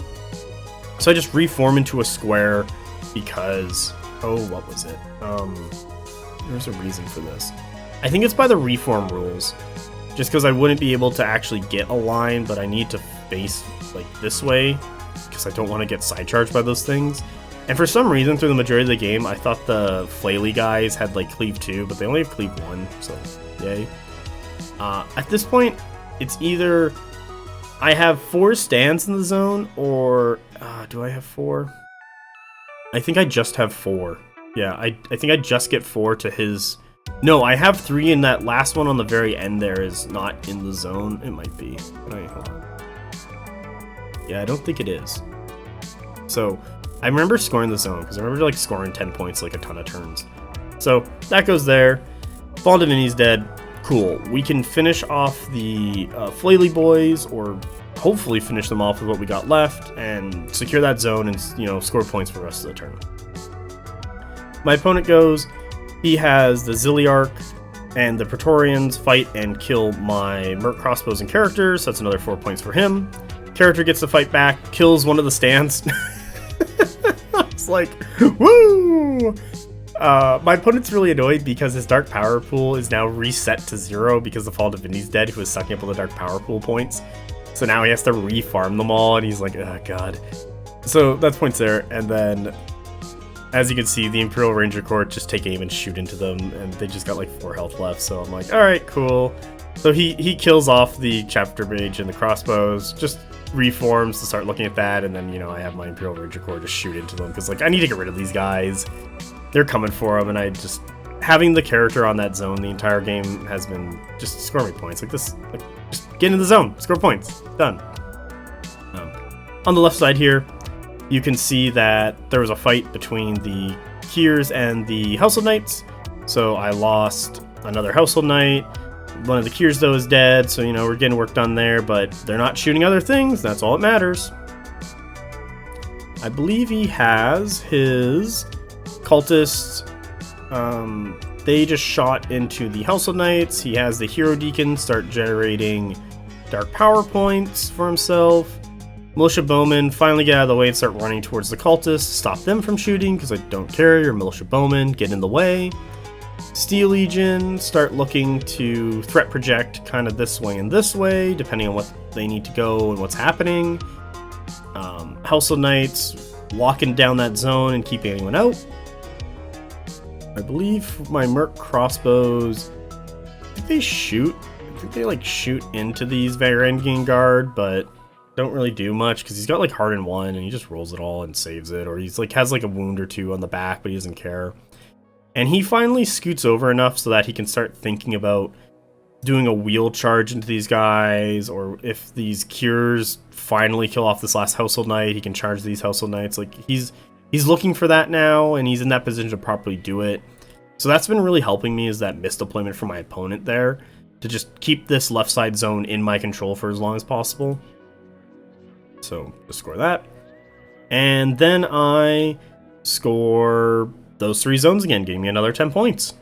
So I just reform into a square because, oh, what was it? There's a reason for this. I think it's by the reform rules. Just because I wouldn't be able to actually get a line, but I need to face like this way because I don't want to get side charged by those things. And for some reason, through the majority of the game, I thought the flaily guys had like cleave 2, but they only have cleave 1, so yay. At this point, it's either I have 4 stands in the zone, or do I have 4? I think I just have 4. Yeah, I think I just get 4 to his... No, I have 3, and that last one on the very end there is not in the zone. It might be. Wait, hold on. Yeah, I don't think it is. So, I remember scoring the zone, because I remember like scoring 10 points like a ton of turns. So, that goes there. Fallen Divinity's dead. Cool. We can finish off the Flaily Boys, or hopefully finish them off with what we got left, and secure that zone and, you know, score points for the rest of the turn. My opponent goes, he has the Zilliarch and the Praetorians fight and kill my Merc crossbows and characters. That's another 4 points for him. Character gets to fight back, kills one of the stands. It's like, woo! My opponent's really annoyed because his Dark Power Pool is now reset to 0 because the Fallen Divinity's dead, who was sucking up all the Dark Power Pool points. So now he has to re-farm them all, and he's like, oh god. So that's points there, and then, as you can see, the Imperial Ranger Corps just take aim and shoot into them, and they just got like 4 health left, so I'm like, alright, cool. So he kills off the Chapter Mage and the crossbows, just reforms to start looking at that, and then, you know, I have my Imperial Ranger Corps just shoot into them, because like, I need to get rid of these guys. They're coming for them, and I just... Having the character on that zone the entire game has been just score me points. Like this, like, just get in the zone, score points, done. On the left side here, you can see that there was a fight between the Kiers and the Household Knights. So I lost another Household Knight. One of the Kiers, though, is dead, so, you know, we're getting work done there, but they're not shooting other things. That's all that matters. I believe he has his cultists. They just shot into the Household Knights. He has the Hero Deacon start generating Dark Power points for himself. Militia Bowmen finally get out of the way and start running towards the cultists. Stop them from shooting, because I don't care. You're Militia Bowmen. Get in the way. Steel Legion start looking to threat project kind of this way and this way, depending on what they need to go and what's happening. Household Knights locking down that zone and keeping anyone out. I believe my Merc crossbows, I think they shoot. I think they like shoot into these Varangian Guard, but don't really do much because he's got like Hardened 1 and he just rolls it all and saves it, or he's like has like a wound or 2 on the back, but he doesn't care. And he finally scoots over enough so that he can start thinking about doing a wheel charge into these guys, or if these Cures finally kill off this last Household Knight, he can charge these Household Knights. Like he's looking for that now, and he's in that position to properly do it. So that's been really helping me, is that misdeployment from my opponent there, to just keep this left side zone in my control for as long as possible. So just score that. And then I score those 3 zones again, giving me another 10 points.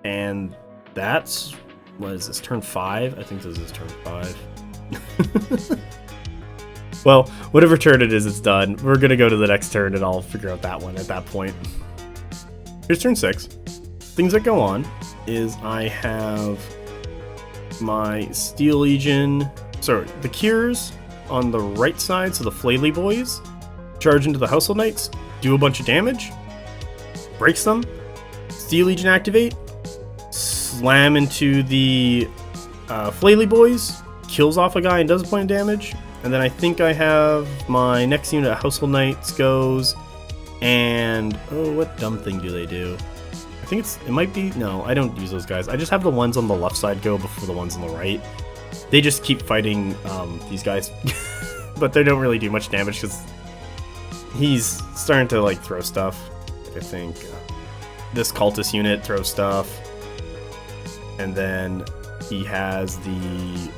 And that's, what is this, turn 5? I think this is turn 5. Well, whatever turn it is, it's done. We're going to go to the next turn, and I'll figure out that one at that point. Here's turn 6. Things that go on is I have my Steel Legion, sorry, the Cures on the right side, so the Flaily Boys, charge into the Household Knights, do a bunch of damage, breaks them, Steel Legion activate, slam into the Flaily Boys, kills off a guy and does a point of damage. And then I think I have my next unit of Household Knights goes, and oh, what dumb thing do they do? I think it might be, no, I don't use those guys. I just have the ones on the left side go before the ones on the right. They just keep fighting these guys, but they don't really do much damage because he's starting to like throw stuff. I think this cultist unit throws stuff, and then he has the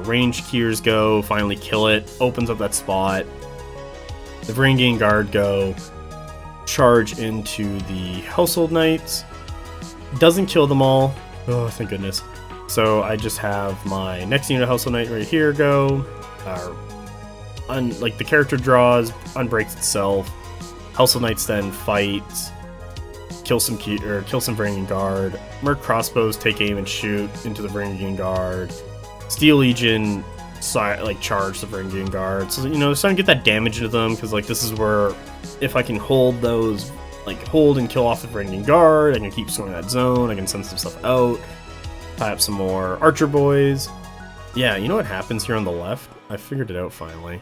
range Cures go, finally kill it, opens up that spot. The Varangian Guard go, charge into the Household Knights, doesn't kill them all. Oh, thank goodness. So I just have my next unit of Household Knight right here go, like the character draws, unbreaks itself. Household Knights then fights, kill some Varangian Guard. Merc crossbows take aim and shoot into the Varangian Guard. Steel Legion like charge the Varangian Guard. So, you know, starting to get that damage into them, because like this is where if I can hold those, like hold and kill off the Varangian Guard, I can keep scoring that zone, I can send some stuff out, tie up some more archer boys. Yeah, you know what happens here on the left? I figured it out finally.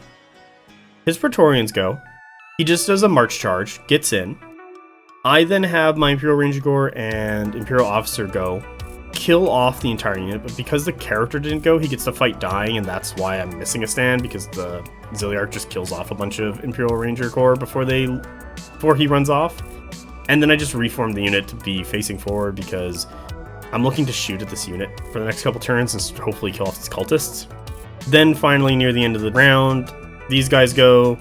His Praetorians go. He just does a march charge, gets in. I then have my Imperial Ranger Corps and Imperial Officer go, kill off the entire unit, but because the character didn't go, he gets to fight dying, and that's why I'm missing a stand, because the Zilliarch just kills off a bunch of Imperial Ranger Corps before he runs off. And then I just reform the unit to be facing forward, because I'm looking to shoot at this unit for the next couple turns and hopefully kill off these cultists. Then finally, near the end of the round, these guys go.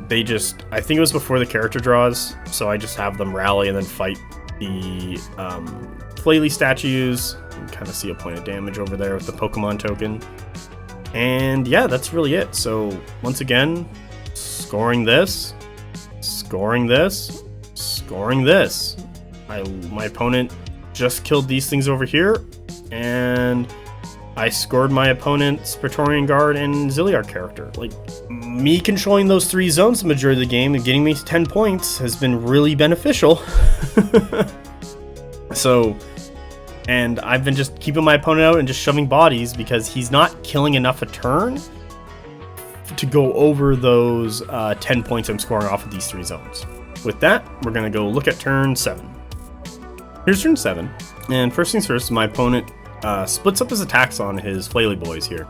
They just, I think it was before the character draws, so I just have them rally and then fight the Flaily statues. You can kind of see a point of damage over there with the Pokemon token. And yeah, that's really it. So once again, scoring this, scoring this, scoring this. My opponent just killed these things over here, and I scored my opponent's Praetorian Guard and Zilliarch character. Like, me controlling those 3 zones the majority of the game and getting me 10 points has been really beneficial. So, and I've been just keeping my opponent out and just shoving bodies because he's not killing enough a turn to go over those 10 points I'm scoring off of these 3 zones. With that, we're going to go look at turn 7. Here's turn 7, and first things first, my opponent splits up his attacks on his Flaily boys here.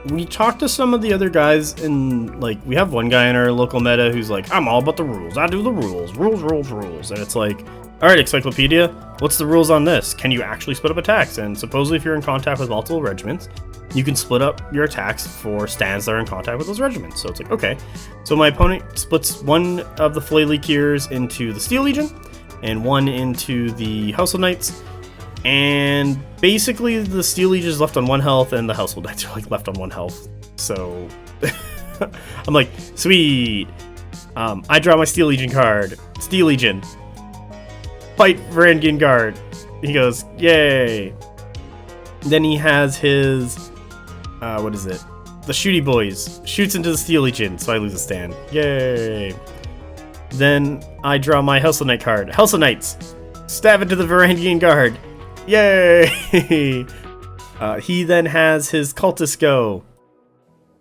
We talked to some of the other guys, and like we have one guy in our local meta who's like, I'm all about the rules. I do the rules. Rules. And it's like, all right, Encyclopedia, what's the rules on this? Can you actually split up attacks? And supposedly if you're in contact with multiple regiments, you can split up your attacks for stands that are in contact with those regiments. So it's like, okay. So my opponent splits one of the Flaily Kiers into the Steel Legion and one into the Household Knights. And basically the Steel Legion is left on 1 health and the Household Knights are like left on 1 health. So I'm like, sweet. I draw my Steel Legion card. Steel Legion. Fight Varangian Guard. He goes, yay. Then he has his, what is it? The Shooty Boys. Shoots into the Steel Legion, so I lose a stand. Yay. Then I draw my Household Knight card. Household Knights. Stab into the Varangian Guard. Yay! He then has his cultists go.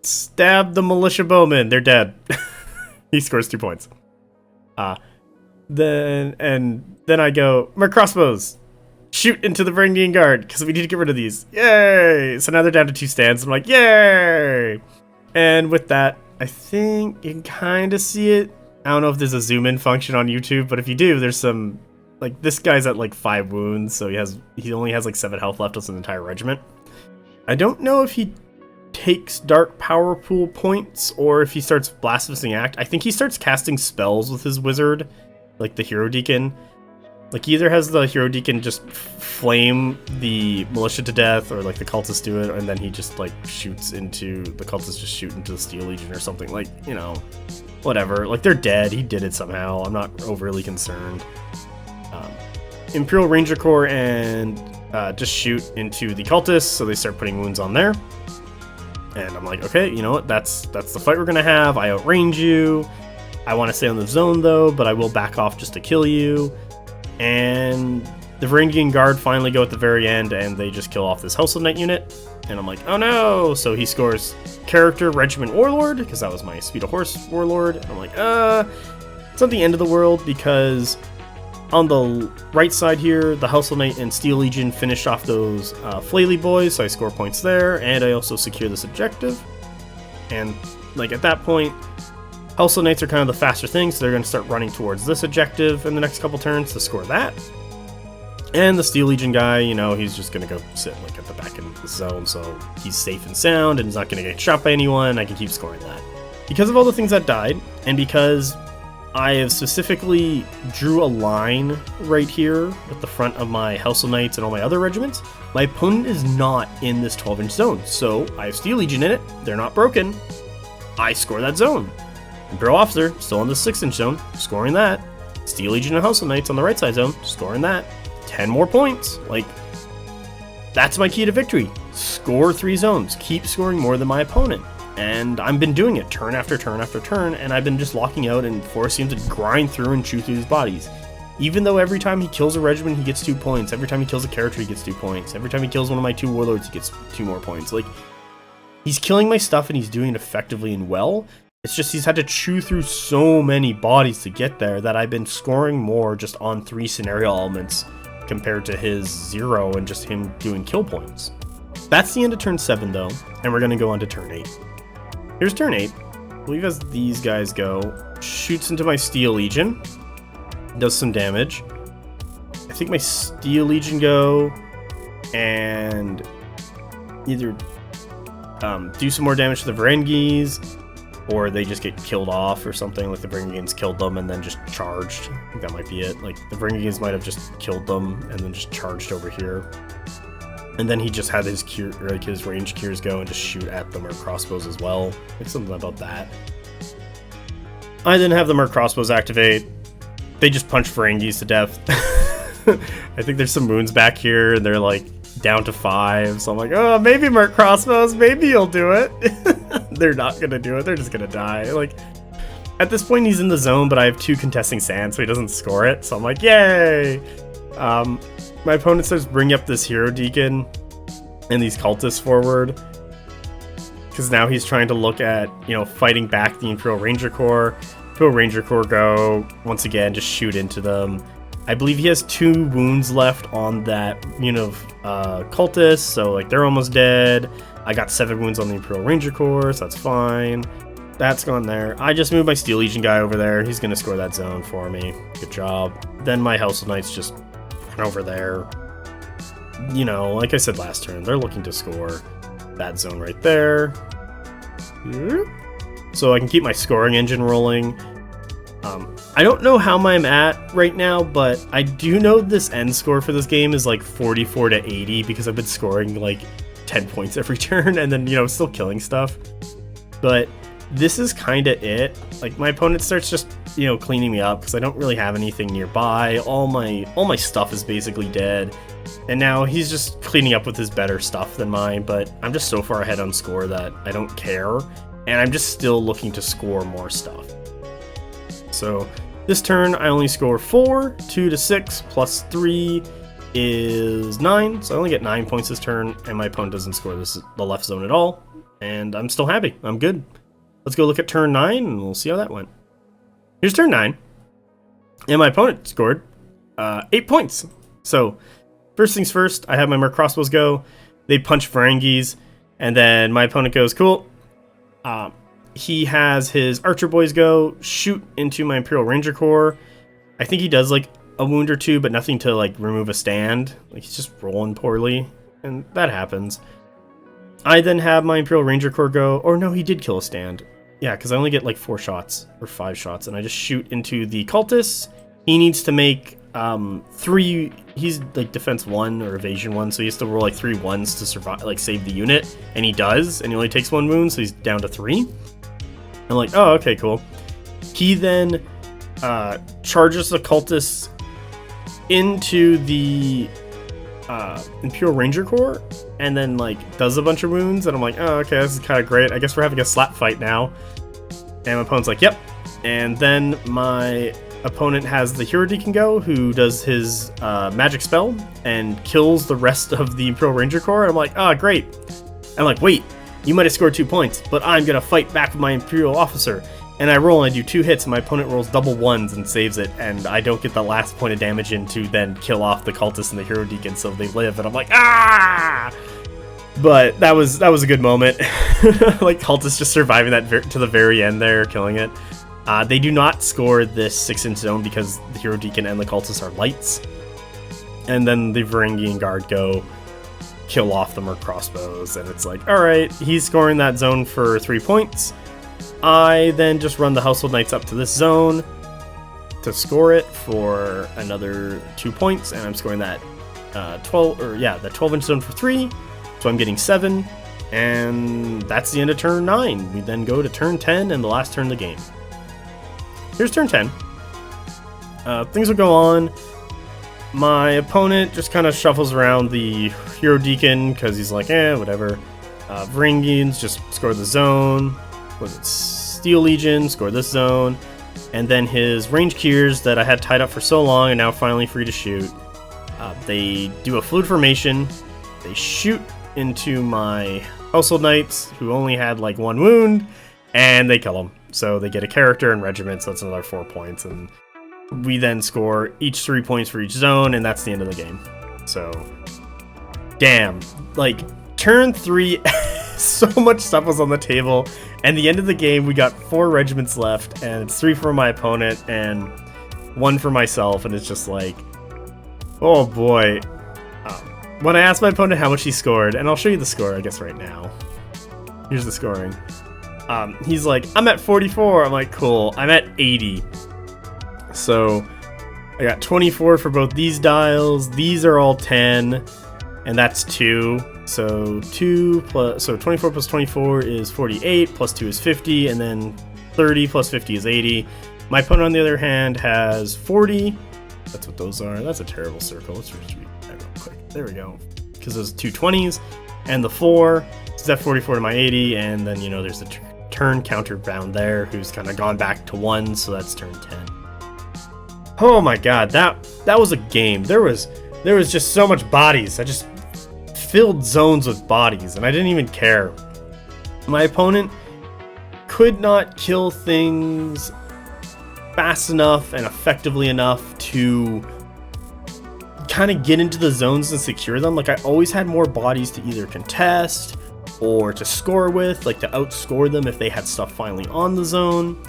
Stab the militia bowmen. They're dead. He scores 2 points. Then I go, my crossbows. Shoot into the Varangian Guard, because we need to get rid of these. Yay! So now they're down to 2 stands. I'm like, yay! And with that, I think you can kind of see it. I don't know if there's a zoom in function on YouTube, but if you do, there's some, like, this guy's at like 5 wounds, so he only has like 7 health left with an entire regiment. I don't know if he takes Dark Power Pool points or if he starts Blasphemous Act. I think he starts casting spells with his wizard, like the Hero Deacon. Like, he either has the Hero Deacon just flame the militia to death, or like the cultists do it, and then he just like shoots into the cultists, just shoot into the Steel Legion or something. Like, you know, whatever. Like, they're dead. He did it somehow. I'm not overly concerned. Imperial Ranger Corps and just shoot into the cultists, so they start putting wounds on there. And I'm like, okay, you know what? That's the fight we're gonna have. I outrange you. I want to stay on the zone though, but I will back off just to kill you. And the Varangian Guard finally go at the very end, and they just kill off this Household Knight unit. And I'm like, oh no! So he scores character Regiment Warlord, because that was my Speed of Horse Warlord. And I'm like, it's not the end of the world, because on the right side here, the Household Knight and Steel Legion finish off those Flaily boys, so I score points there, and I also secure this objective. And like at that point, Household Knights are kind of the faster thing, so they're going to start running towards this objective in the next couple turns to score that. And the Steel Legion guy, you know, he's just going to go sit like at the back end of the zone, so he's safe and sound and he's not going to get shot by anyone. I can keep scoring that. Because of all the things that died, and because I have specifically drew a line right here with the front of my Household Knights and all my other regiments, my opponent is not in this 12-inch zone. So I have Steel Legion in it. They're not broken. I score that zone. Imperial Officer, still in the 6-inch zone, scoring that. Steel Legion and Household Knights on the right side zone, scoring that. 10 more points. Like, that's my key to victory. score 3 zones, keep scoring more than my opponent. And I've been doing it turn after turn after turn, and I've been just locking out and forcing him to grind through and chew through his bodies. Even though every time he kills a regiment, he gets 2 points. Every time he kills a character, he gets 2 points. Every time he kills one of my 2 warlords, he gets 2 more points. Like, he's killing my stuff and he's doing it effectively and well. It's just he's had to chew through so many bodies to get there that I've been scoring more just on 3 scenario elements compared to his 0 and just him doing kill points. That's the end of turn 7 though, and we're going to go on to turn 8. Here's turn 8. I believe as these guys go, shoots into my Steel Legion, does some damage. I think my Steel Legion go and either do some more damage to the Varangis, or they just get killed off or something, like the Varangians killed them and then just charged. I think that might be it. Like, the Varangians might have just killed them and then just charged over here. And then he just had his cure, or like his range cures go and just shoot at them, or crossbows as well. Like, something about that. I then have the Merc crossbows activate. They just punch Varangis to death. I think there's some wounds back here, and they're like down to 5. So I'm like, oh, maybe Merc crossbows, maybe you'll do it. They're not gonna do it. They're just gonna die. Like, at this point, he's in the zone, but I have 2 contesting sands, so he doesn't score it. So I'm like, yay! My opponent starts bringing up this Hero Deacon and these cultists forward, because now he's trying to look at, you know, fighting back the Imperial Ranger Corps. Imperial Ranger Corps go, once again, just shoot into them. I believe he has 2 wounds left on that unit of cultists, so like they're almost dead. I got 7 wounds on the Imperial Ranger Corps, so that's fine. That's gone there. I just moved my Steel Legion guy over there. He's gonna score that zone for me. Good job. Then my Household Knights just run over there. You know, like I said last turn, they're looking to score that zone right there. So I can keep my scoring engine rolling. I don't know how I'm at right now, but I do know this end score for this game is like 44 to 80 because I've been scoring like 10 points every turn and then, you know, still killing stuff. But this is kind of it. Like, my opponent starts just, you know, cleaning me up because I don't really have anything nearby. All my stuff is basically dead. And now he's just cleaning up with his better stuff than mine, but I'm just so far ahead on score that I don't care. And I'm just still looking to score more stuff. So this turn I only score 4, 2 to 6, plus 3 is 9. So I only get 9 points this turn, and my opponent doesn't score the left zone at all. And I'm still happy. I'm good. Let's go look at turn 9, and we'll see how that went. Here's turn 9. And my opponent scored 8 points. So first things first, I have my Merc crossbows go. They punch Varangis, and then my opponent goes, cool. He has his Archer Boys go, shoot into my Imperial Ranger Corps. I think he does like a wound or 2, but nothing to like remove a stand. Like, he's just rolling poorly, and that happens. I then have my Imperial Ranger Corps go, or no, he did kill a stand. Yeah, because I only get like 4 shots, or 5 shots, and I just shoot into the cultists. He needs to make 3, he's like defense 1 or evasion 1, so he has to roll like 3 1s to survive, like save the unit, and he does, and he only takes 1 wound, so he's down to 3. I'm like, oh, okay, cool. He then charges the cultists into the Imperial Ranger Corps, and then like does a bunch of wounds, and I'm like, oh, okay, this is kind of great. I guess we're having a slap fight now. And my opponent's like, yep. And then my opponent has the Hero Deacon go, who does his magic spell and kills the rest of the Imperial Ranger Corps. And I'm like, oh, great. I'm like, wait, you might have scored 2 points, but I'm gonna fight back with my Imperial officer. And I roll and I do 2 hits, and my opponent rolls double 1s and saves it, and I don't get the last point of damage in to then kill off the cultists and the Hero Deacon, so they live. And I'm like, ah! But that was a good moment. Like, cultists just surviving that to the very end there, killing it. They do not score this 6-inch zone because the Hero Deacon and the cultists are lights. And then the Varangian Guard go kill off the Merc crossbows, and it's like, alright, he's scoring that zone for 3 points. I then just run the Household Knights up to this zone to score it for another 2 points, and I'm scoring that 12-inch zone for 3, so I'm getting 7, and that's the end of turn 9. We then go to turn 10 and the last turn of the game. Here's turn 10. Things will go on. my opponent just kind of shuffles around the Hero Deacon because he's like, whatever. Varangians just score the zone. Was it Steel Legion? Score this zone. And then his range Kiers that I had tied up for so long are now finally free to shoot. They do a fluid formation. They shoot into my Household Knights, who only had like 1 wound, and they kill them. So they get a character and regiment, so that's another 4 points. And we then score each 3 points for each zone, and that's the end of the game. So, damn. Like, turn 3, so much stuff was on the table. And the end of the game, we got 4 regiments left, and it's 3 for my opponent and 1 for myself, and it's just like, oh boy. When I asked my opponent how much he scored, and I'll show you the score, I guess, right now. Here's the scoring. He's like, I'm at 44. I'm like, cool. I'm at 80. So I got 24 for both these dials. These are all 10, and that's 2. So 24 plus 24 is 48, plus 2 is 50, and then 30 plus 50 is 80. My opponent, on the other hand, has 40. That's what those are. That's a terrible circle. Let's read that real quick. There we go. Because those 2 20s, and the 4 is at 44 to my 80, and then, you know, there's the turn counterbound there, who's kind of gone back to 1, so that's turn 10. Oh my god, that was a game. There was just so much bodies. I just filled zones with bodies, and I didn't even care. My opponent could not kill things fast enough and effectively enough to kind of get into the zones and secure them. Like, I always had more bodies to either contest or to score with, like to outscore them if they had stuff finally on the zone.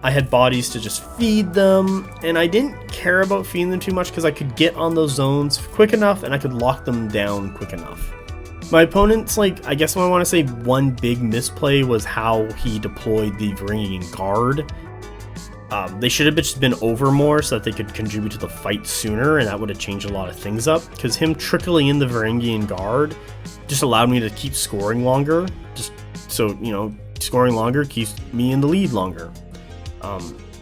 I had bodies to just feed them, and I didn't care about feeding them too much because I could get on those zones quick enough and I could lock them down quick enough. My opponent's, like, I guess what I want to say, one big misplay was how he deployed the Varangian Guard. They should have just been over more so that they could contribute to the fight sooner, and that would have changed a lot of things up, because him trickling in the Varangian Guard just allowed me to keep scoring longer, just so, you know, scoring longer keeps me in the lead longer.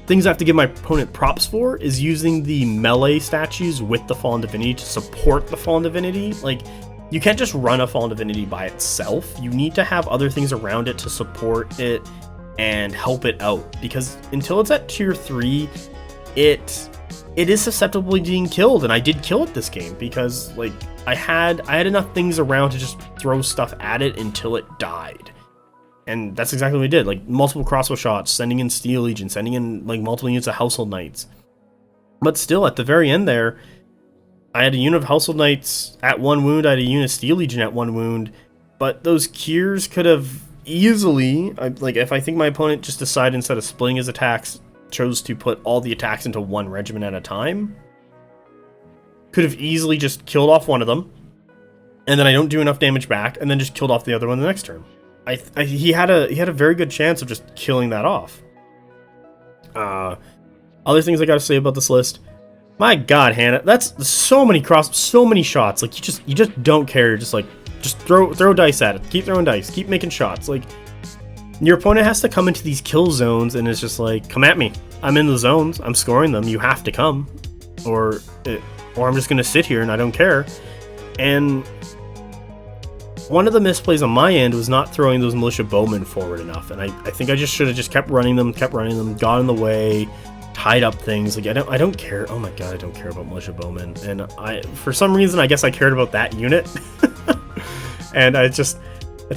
Things I have to give my opponent props for is using the melee statues with the Fallen Divinity to support the Fallen Divinity. Like, you can't just run a Fallen Divinity by itself. You need to have other things around it to support it and help it out, because until it's at tier 3, it is susceptible to being killed, and I did kill it this game because, like, I had enough things around to just throw stuff at it until it died. And that's exactly what we did, like multiple crossbow shots, sending in Steel Legion, sending in like multiple units of Household Knights. But still, at the very end there, I had a unit of Household Knights at 1 wound, I had a unit of Steel Legion at 1 wound, but those Kiers could have easily, like, if I think my opponent just decided instead of splitting his attacks, chose to put all the attacks into 1 regiment at a time, could have easily just killed off one of them, and then I don't do enough damage back, and then just killed off the other one the next turn. He had a very good chance of just killing that off. Other things I gotta say about this list. My god, Hannah, that's so many shots. Like, you just don't care. You're just like, just throw dice at it. Keep throwing dice. Keep making shots. Like, your opponent has to come into these kill zones, and it's just like, come at me. I'm in the zones. I'm scoring them. You have to come, or I'm just gonna sit here and I don't care. And one of the misplays on my end was not throwing those militia bowmen forward enough, and I think I just should have just kept running them, got in the way, tied up things. Like, I don't care. Oh my god, I don't care about militia bowmen, and for some reason I guess I cared about that unit, and it's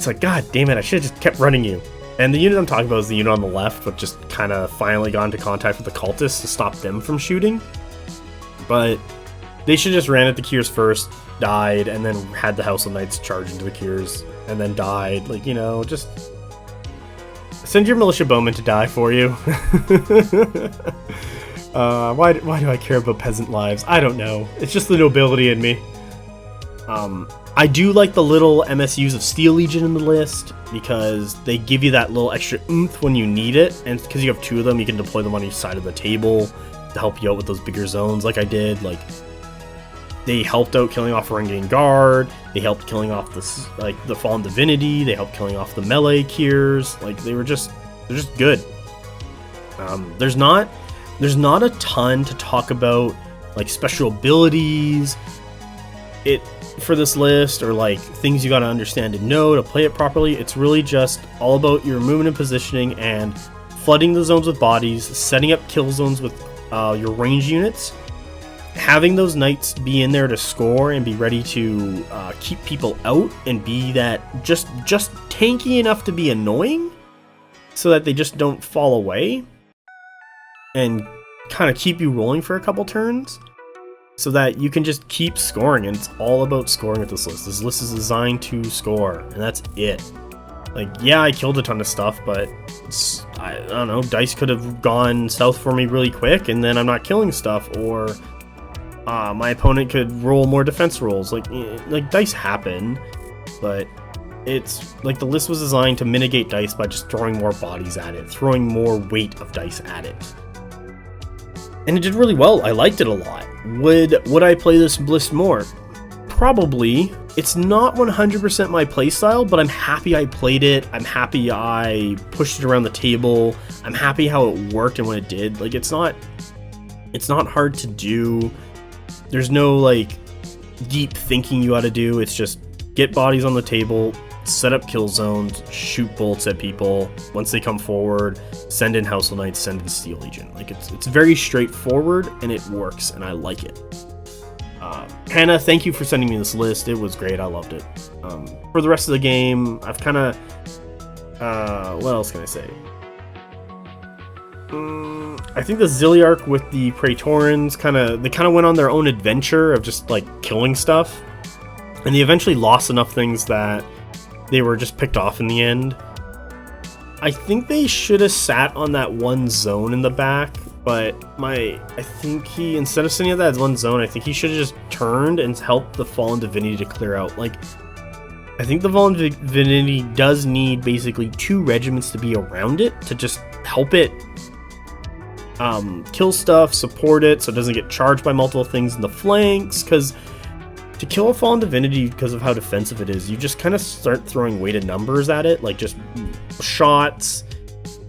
like, god damn it, I should have just kept running you. And the unit I'm talking about is the unit on the left, but just kind of finally got into contact with the cultists to stop them from shooting. But they should just ran at the Kiers first, died, and then had the Household Knights charge into the Kiers, and then died. Like, you know, just send your militia bowmen to die for you. Why do I care about peasant lives? I don't know. It's just the nobility in me. I do like the little MSUs of Steel Legion in the list, because they give you that little extra oomph when you need it, and because you have 2 of them, you can deploy them on each side of the table to help you out with those bigger zones like I did. Like, they helped out killing off Varangian Guard, they helped killing off the Fallen Divinity, they helped killing off the melee Kiers. Like, they're just good. There's not a ton to talk about like special abilities for this list, or like things you got to understand and know to play it properly. It's really just all about your movement and positioning and flooding the zones with bodies, setting up kill zones with your range units, having those knights be in there to score and be ready to keep people out and be that just tanky enough to be annoying so that they just don't fall away and kind of keep you rolling for a couple turns so that you can just keep scoring. And it's all about scoring with this list. This list is designed to score, and that's it. Like, yeah, I killed a ton of stuff, but I don't know, dice could have gone south for me really quick, and then I'm not killing stuff, or my opponent could roll more defense rolls. Like dice happen, but it's like the list was designed to mitigate dice by just throwing more bodies at it, throwing more weight of dice at it. And it did really well. I liked it a lot. Would I play this list more? Probably. It's not 100% my playstyle, but I'm happy I played it. I'm happy I pushed it around the table. I'm happy how it worked and what it did. Like, it's not hard to do. There's no like deep thinking you gotta do. It's just get bodies on the table, set up kill zones, shoot bolts at people. Once they come forward, send in Household Knights, send in Steel Legion. Like, it's very straightforward and it works, and I like it. Hannah, thank you for sending me this list. It was great. I loved it. For the rest of the game, I've kind of what else can I say? I think the Zilliarch with the Praetorians kind of went on their own adventure of just like killing stuff, and they eventually lost enough things that they were just picked off in the end. I think they should have sat on that one zone in the back, but I think he, instead of sitting at that one zone, I think he should have just turned and helped the Fallen Divinity to clear out. Like, I think the Fallen Divinity does need basically 2 regiments to be around it to just help it kill stuff, support it so it doesn't get charged by multiple things in the flanks, because to kill a Fallen Divinity, because of how defensive it is, you just kind of start throwing weighted numbers at it, like just shots,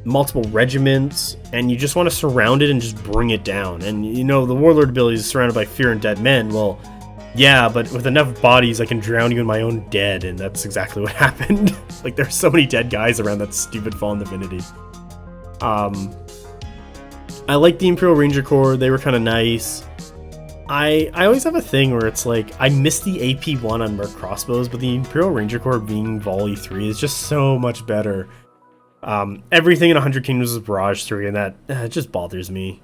multiple regiments, and you just want to surround it and just bring it down. And you know, the Warlord ability is surrounded by fear and dead men. Well, yeah, but with enough bodies I can drown you in my own dead, and that's exactly what happened. Like, there's so many dead guys around that stupid Fallen Divinity. I like the Imperial Ranger Corps. They were kind of nice. I always have a thing where it's like, I miss the AP1 on Merc crossbows, but the Imperial Ranger Corps being Volley 3 is just so much better. Everything in 100 Kingdoms is Barrage 3, and that it just bothers me.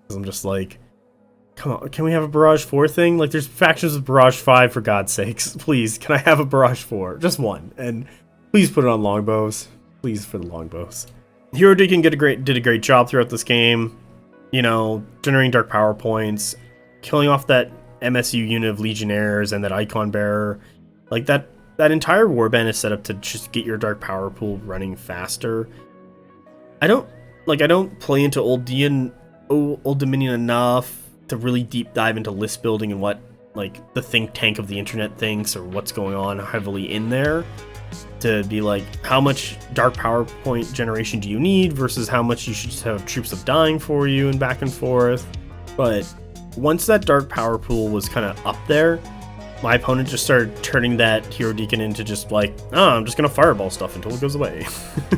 Because I'm just like, come on, can we have a Barrage 4 thing? Like, there's factions with Barrage 5, for God's sakes. Please, can I have a Barrage 4? Just one. And please put it on longbows. Please, for the longbows. Hero Deacon did a great job throughout this game. You know, generating dark power points, killing off that MSU unit of Legionnaires and that Icon Bearer. Like, that entire warband is set up to just get your dark power pool running faster. I don't play into Old Dominion enough to really deep dive into list building and what, like, the think tank of the internet thinks, or what's going on heavily in there, to be like, how much dark power point generation do you need versus how much you should just have troops of dying for you and back and forth. But once that dark power pool was kind of up there, my opponent just started turning that Hero Deacon into just like, oh, I'm just gonna fireball stuff until it goes away.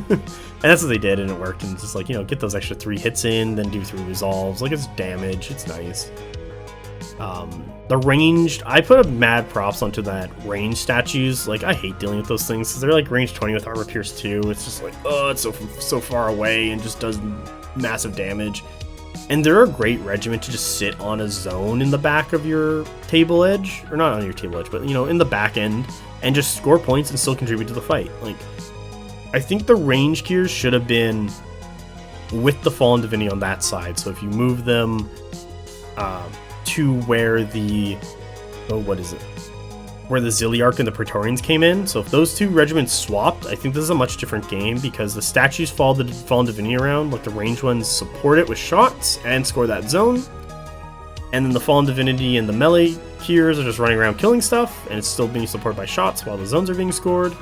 And that's what they did, and it worked. And it's just like, you know, get those extra 3 hits in, then do 3 resolves. Like, it's damage, it's nice. The ranged, I put mad props onto that range statues. Like, I hate dealing with those things because they're like range 20 with armor pierce 2. It's just like, oh, it's so far away and just does massive damage. And they're a great regiment to just sit on a zone in the back of your table edge, or not on your table edge, but, you know, in the back end, and just score points and still contribute to the fight. Like, I think the range gears should have been with the Fallen Divinity on that side. So if you move them to where the where the Zilliarch and the Praetorians came in. So if those 2 regiments swapped, I think this is a much different game, because the statues follow the Fallen Divinity around, like the ranged ones support it with shots and score that zone. And then the Fallen Divinity and the melee gears are just running around killing stuff, and it's still being supported by shots while the zones are being scored.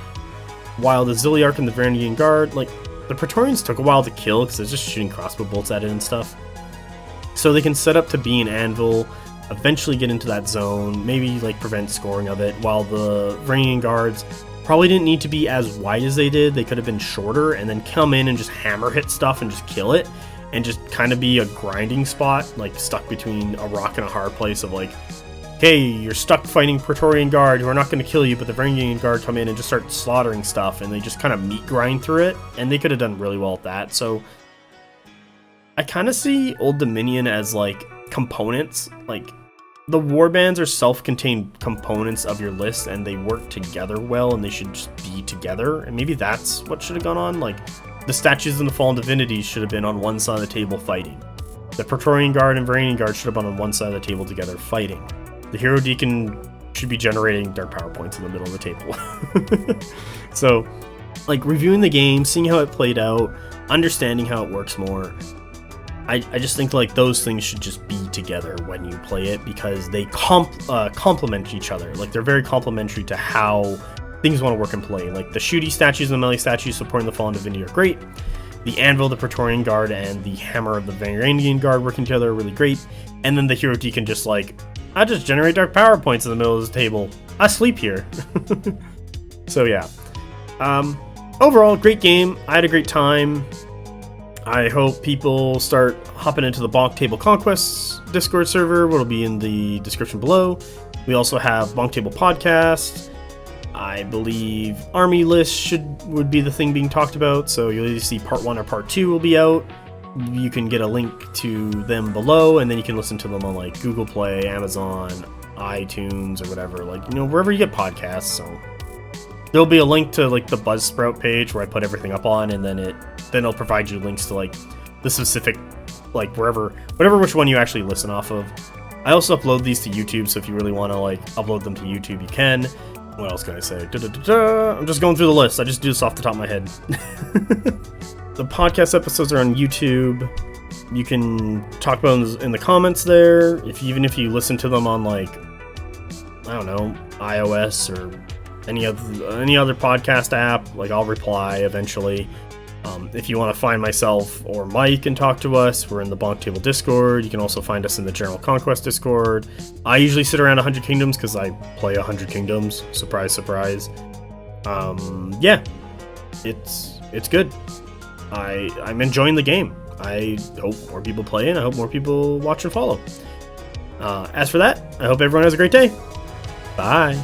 While the Zilliarch and the Varangian Guard, like, the Praetorians took a while to kill because they're just shooting crossbow bolts at it and stuff. So they can set up to be an anvil. eventually get into that zone, maybe like prevent scoring of it, while the Varangian Guards probably didn't need to be as wide as they did. They could have been shorter and then come in and just hammer hit stuff and just kill it, and just kind of be a grinding spot, like stuck between a rock and a hard place of like, hey, you're stuck fighting Praetorian Guard who are not going to kill you, but the Varangian Guard come in and just start slaughtering stuff, and they just kind of meat grind through it, and they could have done really well at that. So I kind of see Old Dominion as like components. Like, the warbands are self-contained components of your list, and they work together well, and they should just be together. And maybe that's what should have gone on. Like, the statues and the Fallen Divinity should have been on one side of the table fighting. The Praetorian Guard and Varangian Guard should have been on one side of the table together fighting. The Hero Deacon should be generating dark power points in the middle of the table. So, like, reviewing the game, seeing how it played out, understanding how it works more, I just think like those things should just be together when you play it, because they complement each other. Like, they're very complementary to how things want to work and play. Like, the shooty statues and the melee statues supporting the Fallen Divinity are great. The Anvil, the Praetorian Guard, and the Hammer of the Varangian Guard working together are really great. And then the Hero Deacon just like, I just generate dark power points in the middle of the table. I sleep here. So yeah. Overall, great game. I had a great time. I hope people start hopping into the Bonk Table Conquest Discord server, which will be in the description below. We also have Bonk Table Podcast. I believe Army List would be the thing being talked about, so you'll either see part 1 or part 2 will be out. You can get a link to them below, and then you can listen to them on like Google Play, Amazon, iTunes, or whatever, like, you know, wherever you get podcasts. So there'll be a link to like the Buzzsprout page where I put everything up on, and then it'll provide you links to like the specific, like whatever which one you actually listen off of. I also upload these to YouTube, so if you really want to like upload them to YouTube, you can. What else can I say? I'm just going through the list. I just do this off the top of my head. The podcast episodes are on YouTube. You can talk about them in the comments there. Even if you listen to them on like, I don't know, iOS or any other podcast app, like, I'll reply eventually. If you want to find myself or Mike and talk to us, we're in the Bonk Table Discord. You can also find us in the General Conquest Discord. I usually sit around 100 Kingdoms because I play 100 Kingdoms. Surprise, surprise. Yeah, it's good. I'm enjoying the game. I hope more people play it. I hope more people watch and follow. As for that, I hope everyone has a great day. Bye.